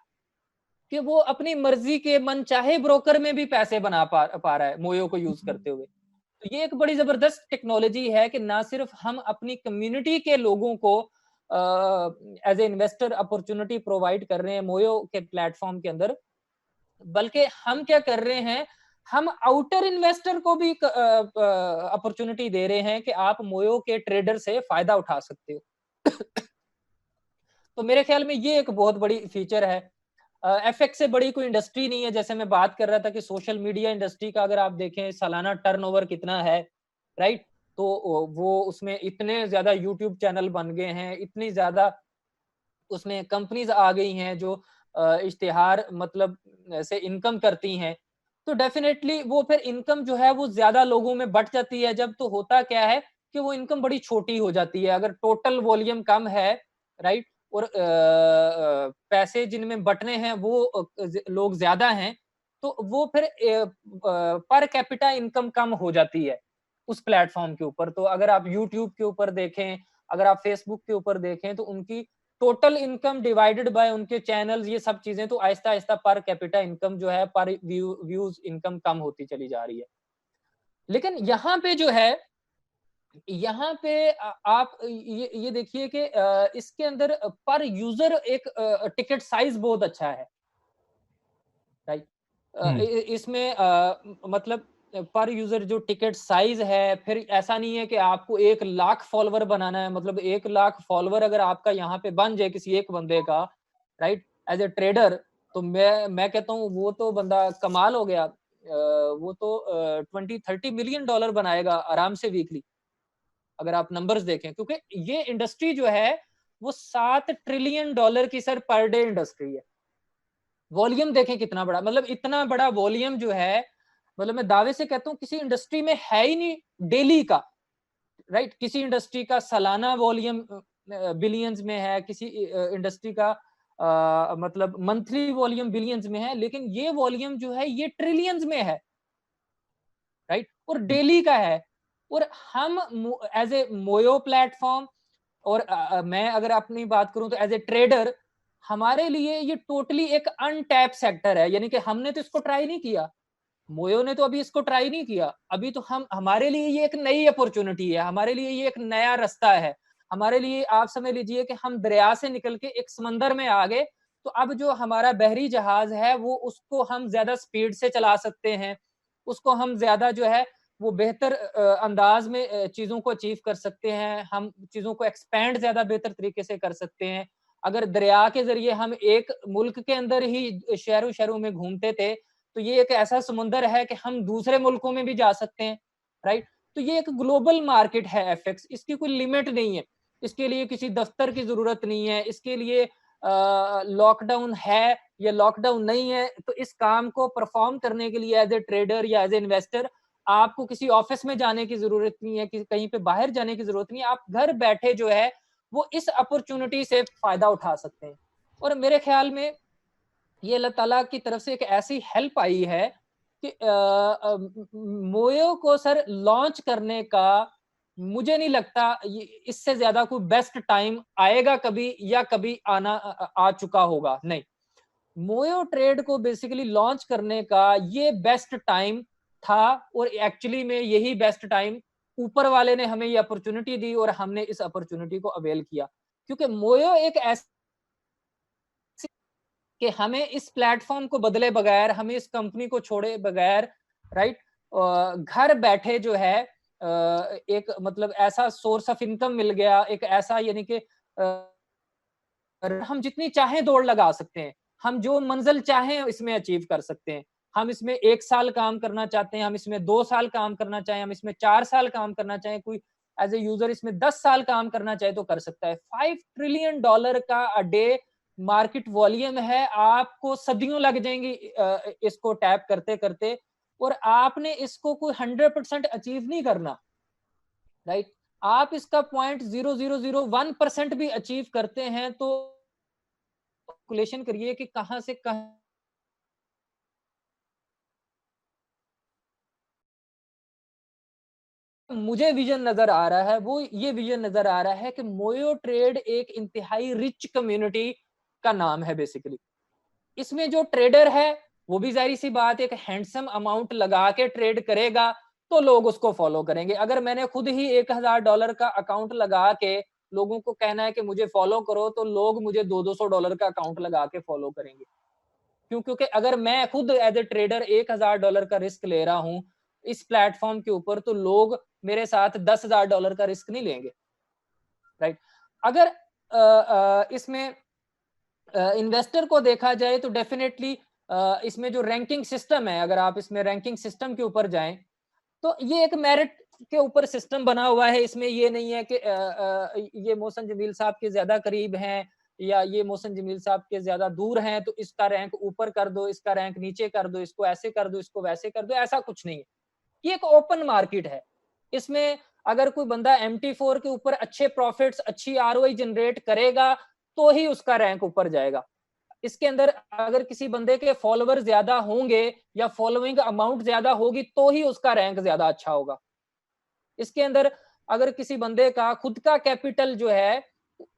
कि वो अपनी मर्जी के मन चाहे ब्रोकर में भी पैसे बना पा रहा है मोयो को यूज करते हुए। तो ये एक बड़ी जबरदस्त टेक्नोलॉजी है कि ना सिर्फ हम अपनी कम्युनिटी के लोगों को as a investor opportunity provide कर रहे हैं मोयो के प्लेटफॉर्म के अंदर, बल्कि हम क्या कर रहे हैं, हम आउटर इन्वेस्टर को भी अपॉर्चुनिटी दे रहे हैं कि आप मोयो के ट्रेडर से फायदा उठा सकते हो। तो मेरे ख्याल में ये एक बहुत बड़ी फीचर है। एफएक्स से बड़ी कोई इंडस्ट्री नहीं है। जैसे मैं बात कर रहा था कि सोशल मीडिया इंडस्ट्री का अगर आप देखें सालाना टर्नओवर कितना है, राइट, तो वो उसमें इतने ज्यादा यूट्यूब चैनल बन गए हैं, इतनी ज्यादा उसमें कंपनीज आ गई हैं जो इश्तिहार मतलब से इनकम करती हैं। तो डेफिनेटली वो फिर इनकम जो है वो ज्यादा लोगों में बट जाती है। जब तो होता क्या है कि वो इनकम बड़ी छोटी हो जाती है अगर टोटल वॉल्यूम कम है, राइट, और पैसे जिनमें बटने हैं वो लोग ज्यादा हैं, तो वो फिर पर कैपिटा इनकम कम हो जाती है उस प्लेटफॉर्म के ऊपर। तो अगर आप यूट्यूब के ऊपर देखें, अगर आप फेसबुक के ऊपर देखें, तो उनकी टोटल इनकम डिवाइडेड बाय उनके चैनल्स, ये सब चीजें तो Aahista Aahista per capita income जो है, पर व्यूज इनकम कम होती चली जा रही है। लेकिन यहाँ पे जो है, यहाँ पे आप ये देखिए कि इसके अंदर पर यूजर एक टिकट साइज बहुत अच्छा है, राइट। इसमें मतलब पर यूजर जो टिकट साइज है, फिर ऐसा नहीं है कि आपको 1 लाख फॉलोवर बनाना है। मतलब 1 लाख फॉलोवर अगर आपका यहाँ पे बन जाए किसी एक बंदे का, राइट, एज ए ट्रेडर, तो मैं कहता हूँ वो तो बंदा कमाल हो गया। वो तो 20-30 मिलियन डॉलर बनाएगा आराम से वीकली अगर आप नंबर्स देखें, क्योंकि ये इंडस्ट्री जो है वो $7 ट्रिलियन की सर पर डे इंडस्ट्री है। वॉल्यूम देखें कितना बड़ा, मतलब इतना बड़ा वॉल्यूम जो है, मतलब मैं दावे से कहता हूँ किसी इंडस्ट्री में है ही नहीं डेली का, राइट। किसी इंडस्ट्री का सालाना वॉल्यूम बिलियंस में है, किसी इंडस्ट्री का मतलब मंथली वॉल्यूम बिलियंस में है, लेकिन ये वॉल्यूम जो है ये ट्रिलियंस में है, राइट, और डेली का है। और हम एज ए मोयो प्लेटफॉर्म, और मैं अगर अपनी बात करूं तो एज ए ट्रेडर, हमारे लिए ये टोटली एक अनटैप सेक्टर है। यानी कि हमने तो इसको ट्राई नहीं किया, मोयो ने तो अभी इसको ट्राई नहीं किया, अभी तो हमारे लिए ये एक नई अपॉर्चुनिटी है, हमारे लिए ये एक नया रास्ता है। हमारे लिए आप समझ लीजिए कि हम दरिया से निकल के एक समंदर में आ गए, तो अब जो हमारा बहरी जहाज है वो उसको हम ज्यादा स्पीड से चला सकते हैं, उसको हम ज्यादा जो है वो बेहतर अंदाज में चीजों को अचीव कर सकते हैं, हम चीजों को एक्सपेंड ज्यादा बेहतर तरीके से कर सकते हैं। अगर दरिया के जरिए हम एक मुल्क के अंदर ही शहरों शहरों में घूमते थे, तो ये एक ऐसा समुंदर है कि हम दूसरे मुल्कों में भी जा सकते हैं, राइट। तो ये एक ग्लोबल मार्केट है एफएक्स, इसकी कोई लिमिट नहीं है, इसके लिए किसी दफ्तर की जरूरत नहीं है, इसके लिए लॉकडाउन है या लॉकडाउन नहीं है। तो इस काम को परफॉर्म करने के लिए एज ए ट्रेडर या एज ए इन्वेस्टर आपको किसी ऑफिस में जाने की जरूरत नहीं है, कहीं पे बाहर जाने की जरूरत नहीं है, आप घर बैठे जो है वो इस अपॉर्चुनिटी से फायदा उठा सकते हैं। और मेरे ख्याल में ये अल्लाह ताला की तरफ से एक ऐसी हेल्प आई है कि मोयो को सर लॉन्च करने का मुझे नहीं लगता इससे ज्यादा कोई बेस्ट टाइम आएगा कभी, या कभी आ चुका होगा, नहीं। मोयो ट्रेड को बेसिकली लॉन्च करने का ये बेस्ट टाइम था, और एक्चुअली में यही बेस्ट टाइम ऊपर वाले ने हमें ये अपॉर्चुनिटी दी और हमने इस अपॉर्चुनिटी को अवेल किया, क्योंकि मोयो एक ऐसी कि हमें इस प्लेटफॉर्म को बदले बगैर, हमें इस कंपनी को छोड़े बगैर, राइट, घर बैठे जो है एक मतलब ऐसा सोर्स ऑफ इनकम मिल गया, एक ऐसा यानी कि हम जितनी चाहें दौड़ लगा सकते हैं, हम जो मंजिल चाहें इसमें अचीव कर सकते हैं। हम इसमें 1 साल काम करना चाहते हैं, हम इसमें 2 साल काम करना चाहें, हम इसमें 4 साल काम करना चाहें, कोई एज ए यूजर इसमें 10 साल काम करना चाहे तो कर सकता है। $5 ट्रिलियन का अ डे मार्केट वॉल्यूम है, आपको सदियों लग जाएंगी इसको टैप करते करते, और आपने इसको कोई 100% अचीव नहीं करना, राइट। आप इसका 0.0001% भी अचीव करते हैं तो कैलकुलेशन करिए कि कहां से कहां मुझे विजन नजर आ रहा है, वो ये विजन नजर आ रहा है कि मोयो ट्रेड एक इंतहाई रिच कम्युनिटी का नाम है बेसिकली। इसमें जो ट्रेडर है वो भी जाहिर सी बात है, एक हैंडसम अमाउंट लगा के ट्रेड करेगा तो लोग उसको फॉलो करेंगे। अगर मैंने खुद ही $1000 का अकाउंट लगा के लोगों को कहना है कि मुझे फॉलो करो, तो लोग मुझे $200 का अकाउंट लगा के फॉलो करेंगे। क्यों? क्योंकि अगर मैं खुद एज ए ट्रेडर $1000 का रिस्क ले रहा हूं इस प्लेटफॉर्म के ऊपर, तो लोग मेरे साथ $10,000 का रिस्क नहीं लेंगे, राइट। अगर इसमें इन्वेस्टर को देखा जाए तो डेफिनेटली इसमें जो रैंकिंग सिस्टम है, अगर आप इसमें रैंकिंग सिस्टम के ऊपर जाएं तो ये एक मेरिट के ऊपर सिस्टम बना हुआ है। इसमें ये नहीं है कि ये मोहसिन जमील साहब के ज्यादा करीब हैं या ये मोहसिन जमील साहब के ज्यादा दूर हैं तो इसका रैंक ऊपर कर दो, इसका रैंक नीचे कर दो, इसको ऐसे कर दो, इसको वैसे कर दो, ऐसा कुछ नहीं है। ये एक ओपन मार्केट है। इसमें अगर कोई बंदा MT4 के ऊपर अच्छे प्रॉफिट्स, अच्छी ROI जनरेट करेगा तो ही उसका रैंक ऊपर जाएगा। इसके अंदर अगर किसी बंदे के फॉलोवर ज्यादा होंगे या फॉलोइंग अमाउंट ज्यादा होगी तो ही उसका रैंक ज्यादा अच्छा होगा। इसके अंदर अगर किसी बंदे का खुद का कैपिटल जो है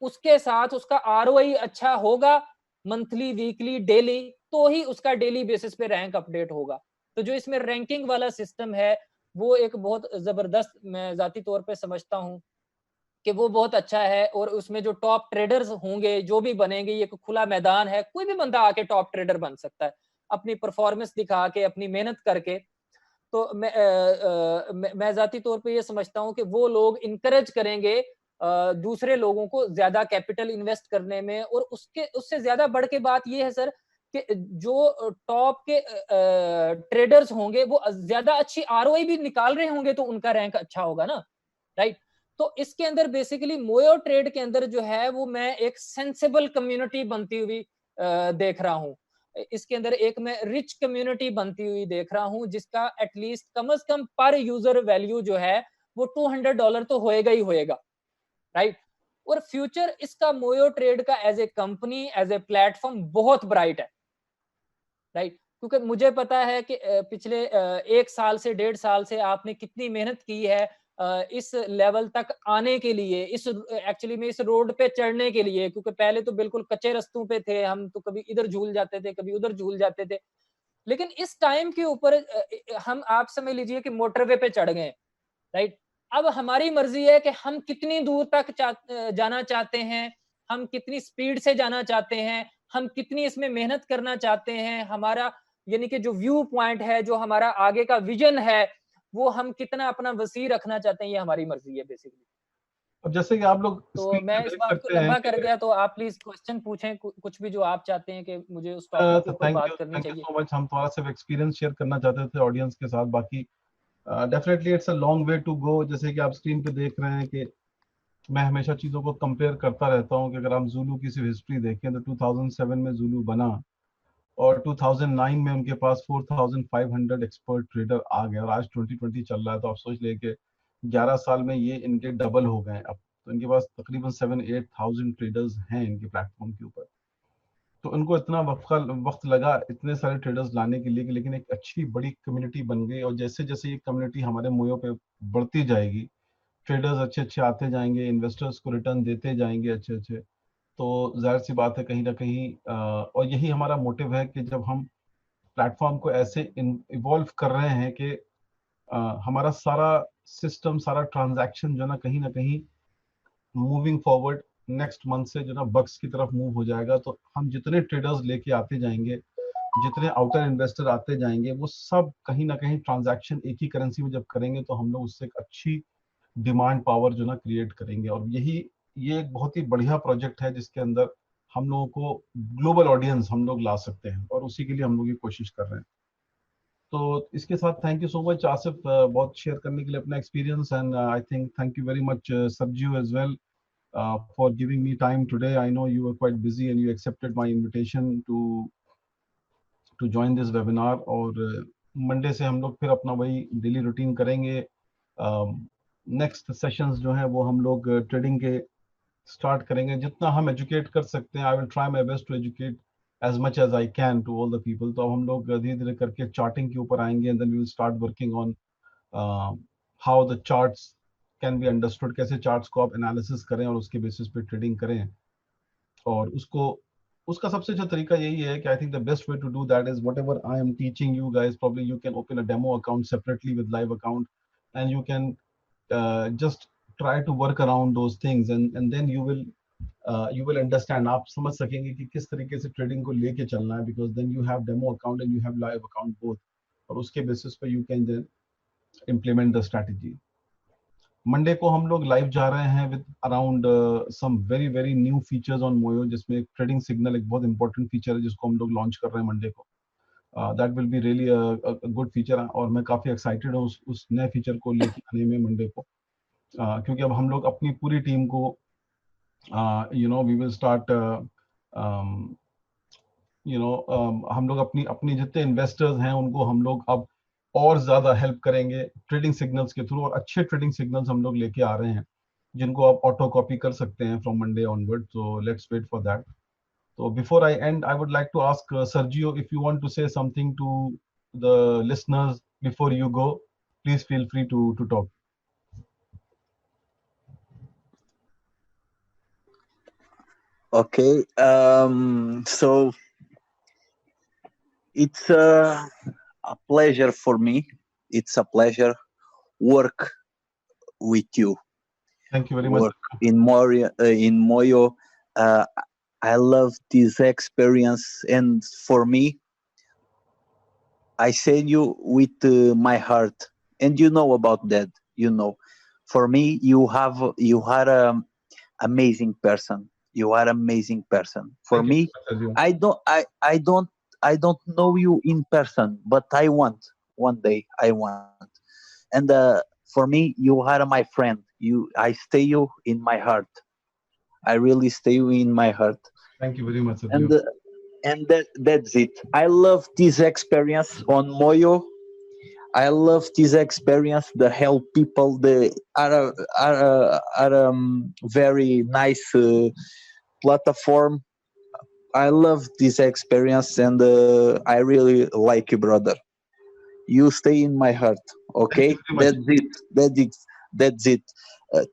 उसके साथ उसका ROI अच्छा होगा, मंथली, वीकली, डेली, तो ही उसका डेली बेसिस पे रैंक अपडेट होगा। तो जो इसमें रैंकिंग वाला सिस्टम है वो एक बहुत जबरदस्त, मैं जाती तौर पे समझता हूँ कि वो बहुत अच्छा है। और उसमें जो टॉप ट्रेडर्स होंगे, जो भी बनेंगे, ये खुला मैदान है, कोई भी बंदा आके टॉप ट्रेडर बन सकता है अपनी परफॉर्मेंस दिखा के, अपनी मेहनत करके। तो मैं जाती तौर पे ये समझता हूँ कि वो लोग इनकरेज करेंगे दूसरे लोगों को ज्यादा कैपिटल इन्वेस्ट करने में। और उसके उससे ज्यादा बढ़ के बात ये है सर कि जो टॉप के ट्रेडर्स होंगे वो ज्यादा अच्छी ROI भी निकाल रहे होंगे तो उनका रैंक अच्छा होगा ना, राइट। तो इसके अंदर बेसिकली मोयो ट्रेड के अंदर जो है वो मैं एक सेंसिबल कम्युनिटी बनती हुई देख रहा हूँ। इसके अंदर एक मैं रिच कम्युनिटी बनती हुई देख रहा हूँ जिसका एटलीस्ट कम से कम पर यूजर वैल्यू जो है वो $200 तो होएगा ही होएगा, राइट। और फ्यूचर इसका मोयो ट्रेड का as a company, as a platform बहुत ब्राइट है, राइट। क्योंकि मुझे पता है कि पिछले 1 साल से 1.5 साल से आपने कितनी मेहनत की है इस लेवल तक आने के लिए, इस एक्चुअली में इस रोड पे चढ़ने के लिए। क्योंकि पहले तो बिल्कुल कच्चे रास्तों पे थे हम, तो कभी इधर झूल जाते थे, कभी उधर झूल जाते थे। लेकिन इस टाइम के ऊपर हम, आप समझ लीजिए कि मोटरवे पे चढ़ गए, राइट। अब हमारी मर्जी है कि हम कितनी दूर तक जाना चाहते हैं, हम कितनी स्पीड से जाना चाहते हैं, हम कितनी इसमें मेहनत करना चाहते हैं। हमारा यानी कि जो व्यू पॉइंट है, जो हमारा आगे का विजन है, वो हम कितना अपना वसी रखना चाहते हैं, ये हमारी मर्जी है बेसिकली। अब जैसे कि आप लोग तो स्क्रीन मैं पे इस देख बात को सकते हैं लंबा कर कि गया, तो आप प्लीज क्वेश्चन पूछें, कुछ भी जो आप चाहते हैं कि मुझे उस टॉपिक के ऊपर बात करनी थैंक यू चाहिए। So much. हम थोड़ा सा एक्सपीरियंस शेयर करना चाहते थे ऑडियंस के साथ। बाकी definitely it's a long way to go. जैसे कि आप स्क्रीन पे देख रहे हैं कि मैं हमेशा चीज़ों को कंपेयर करता रहता हूँ कि अगर हम ज़ुलू की सिर्फ हिस्ट्री देखें तो 2007 में ज़ुलू बना और 2009 में उनके पास 4500 एक्सपर्ट ट्रेडर आ गए और आज 2020 चल रहा है। तो आप सोच ले कि 11 साल में ये इनके डबल हो गए अब। तो इनके पास तकरीबन 7-8 थाउजेंड ट्रेडर्स हैं इनके प्लेटफॉर्म के ऊपर। तो उनको इतना वक्त लगा इतने सारे ट्रेडर्स लाने के लिए कि, लेकिन एक अच्छी बड़ी कम्युनिटी बन गई। और जैसे जैसे ये कम्युनिटी हमारे मोयो पे बढ़ती जाएगी, ट्रेडर्स अच्छे अच्छे आते जाएंगे, इन्वेस्टर्स को रिटर्न देते जाएंगे अच्छे अच्छे, तो जाहिर सी बात है कहीं ना कहीं और यही हमारा मोटिव है कि जब हम प्लेटफॉर्म को ऐसे इवॉल्व कर रहे हैं कि हमारा सारा सिस्टम, सारा ट्रांजैक्शन जो ना कहीं मूविंग फॉरवर्ड नेक्स्ट मंथ से जो ना बक्स की तरफ मूव हो जाएगा। तो हम जितने ट्रेडर्स लेके आते जाएंगे, जितने आउटर इन्वेस्टर आते जाएंगे, वो सब कहीं ना कहीं ट्रांजैक्शन एक ही करेंसी में जब करेंगे तो हम लोग उससे एक अच्छी डिमांड पावर जो ना क्रिएट करेंगे। और ये एक बहुत ही बढ़िया प्रोजेक्ट है जिसके अंदर हम लोगों को ग्लोबल ऑडियंस हम लोग ला सकते हैं, और उसी के लिए हम लोग ये कोशिश कर रहे हैं। तो इसके साथ thank you so much Asif, बहुत शेयर करने के लिए अपना experience. And I think thank you very much Sarju as well for giving me time today. I know you were quite busy and you accepted my invitation to join this webinar. और Monday से हम लोग फिर अपना वही daily routine करेंगे। Next sessions जो हैं वो हम लोग ट्रेडिंग के स्टार्ट करेंगे। जितना हम एजुकेट कर सकते हैं, I will try my best to educate as much as I can to all the people. तो हम लोग धीरे धीरे करके चार्टिंग के ऊपर आएंगे, and then we will start working on how the charts can be understood, कैसे चार्ट्स को आप एनालिसिस करें और उसके बेसिस पे ट्रेडिंग करें। और उसका सबसे अच्छा तरीका यही है कि I think the best way to do that is whatever I am teaching you guys, probably you can open a demo account separately with live account, and you can just try to work around those things, and then you will understand, आप समझ सकेंगे कि किस तरीके से trading को लेके चलना है, because then you have demo account and you have live account both, और उसके बेसिस पे you can then implement the strategy. Monday को हम लोग लाइव जा रहे हैं with around some very very new features on Moyo, जिसमें ट्रेडिंग सिग्नल एक बहुत इंपॉर्टेंट फीचर है जिसको हम लोग लॉन्च कर रहे हैं मंडे को। That will be really good feature, और मैं काफी एक्साइटेड हूँ उस नए फीचर को लेके आने में मंडे को, क्योंकि अब हम लोग अपनी पूरी टीम को वी विल स्टार्ट हम लोग अपनी जितने इन्वेस्टर्स हैं उनको हम लोग अब और ज्यादा हेल्प करेंगे ट्रेडिंग सिग्नल्स के थ्रू, और अच्छे ट्रेडिंग सिग्नल्स हम लोग लेके आ रहे हैं जिनको आप ऑटो कॉपी कर सकते हैं from Monday onward. So let's wait for that. So before I end, I would like to ask Sergio, if you want to say something to the listeners before you go, please feel free to talk. Okay. So it's a pleasure for me. It's a pleasure work with you. Thank you very much. Work in Moyo. I love this experience, and for me, I send you with my heart, and you know about that. For me, you are an amazing person. You are amazing person. For me, I don't know you in person, but I want one day. I want, and for me, you are my friend. I stay you in my heart. I really stay in my heart. Thank you very much, Sergio. And that's it. I love this experience on Moyo. I love this experience. The help people. They are very nice platform. I love this experience, and I really like you, brother. You stay in my heart. Okay, that's it.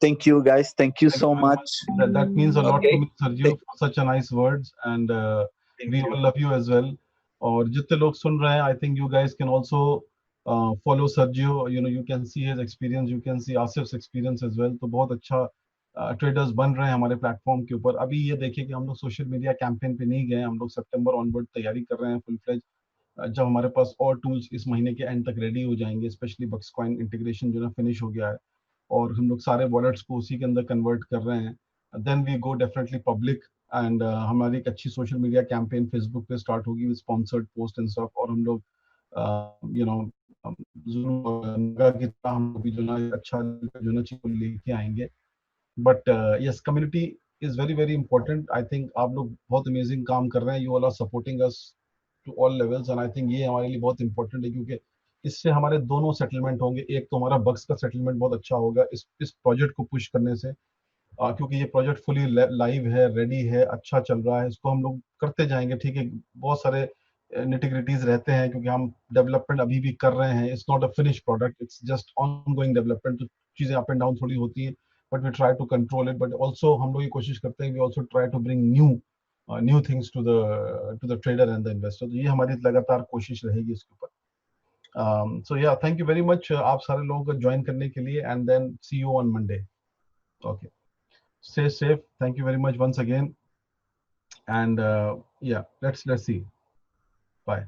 Thank you, guys. Thank you so much. That means a lot to me, Sergio, for such a nice words, and we all love you as well. और जितने लोग सुन रहे हैं, I think you guys can also follow Sergio. You can see his experience, you can see Asif's experience as well. तो बहुत अच्छा traders बन रहे हैं हमारे प्लेटफॉर्म के ऊपर। अभी ये देखिए कि हम लोग सोशल मीडिया कैंपेन पे नहीं गए, हम लोग सितंबर ऑनवर्ड तैयारी कर रहे हैं फुल फ्लेज, जब हमारे पास और टूल्स इस महीने के एंड तक रेडी हो जाएंगे, स्पेशली बक्सकॉइन इंटीग्रेशन जो ना फिनिश हो गया है और हम लोग सारे वॉलेट्स को उसी के अंदर कन्वर्ट कर रहे हैं। Then we go definitely public, and हमारी एक अच्छी सोशल मीडिया कैंपेन फेसबुक पे स्टार्ट होगी with sponsored post and stuff, और हम लोग की तरह हम भी जो ना अच्छा जो ना चीज लेके आएंगे। But yes, community is very very important. I think आप लोग बहुत अमेजिंग काम कर रहे हैं, you all are supporting us to all levels, and I think ये हमारे लिए बहुत इंपॉर्टेंट है, क्योंकि इससे हमारे दोनों सेटलमेंट होंगे। एक तो हमारा बग्स का सेटलमेंट बहुत अच्छा होगा इस प्रोजेक्ट को पुश करने से, क्योंकि ये प्रोजेक्ट फुली लाइव है, रेडी है, अच्छा चल रहा है, इसको हम लोग करते जाएंगे, ठीक है। बहुत सारे निटिग्रिटीज रहते हैं क्योंकि हम डेवलपमेंट अभी भी कर रहे हैं, it's not a finish product, it's just ongoing development, तो चीजें अप एंड डाउन थोड़ी होती है, but we try to control it, but also हम लोग ये कोशिश करते हैं, we also try to bring new things to the trader and the investor, तो ये हमारी लगातार कोशिश रहेगी इसके ऊपर। So yeah, thank you very much आप सारे लोगों को ज्वाइन करने के लिए, and then see you on Monday. Okay, stay safe, thank you very much once again, and yeah, let's see, bye.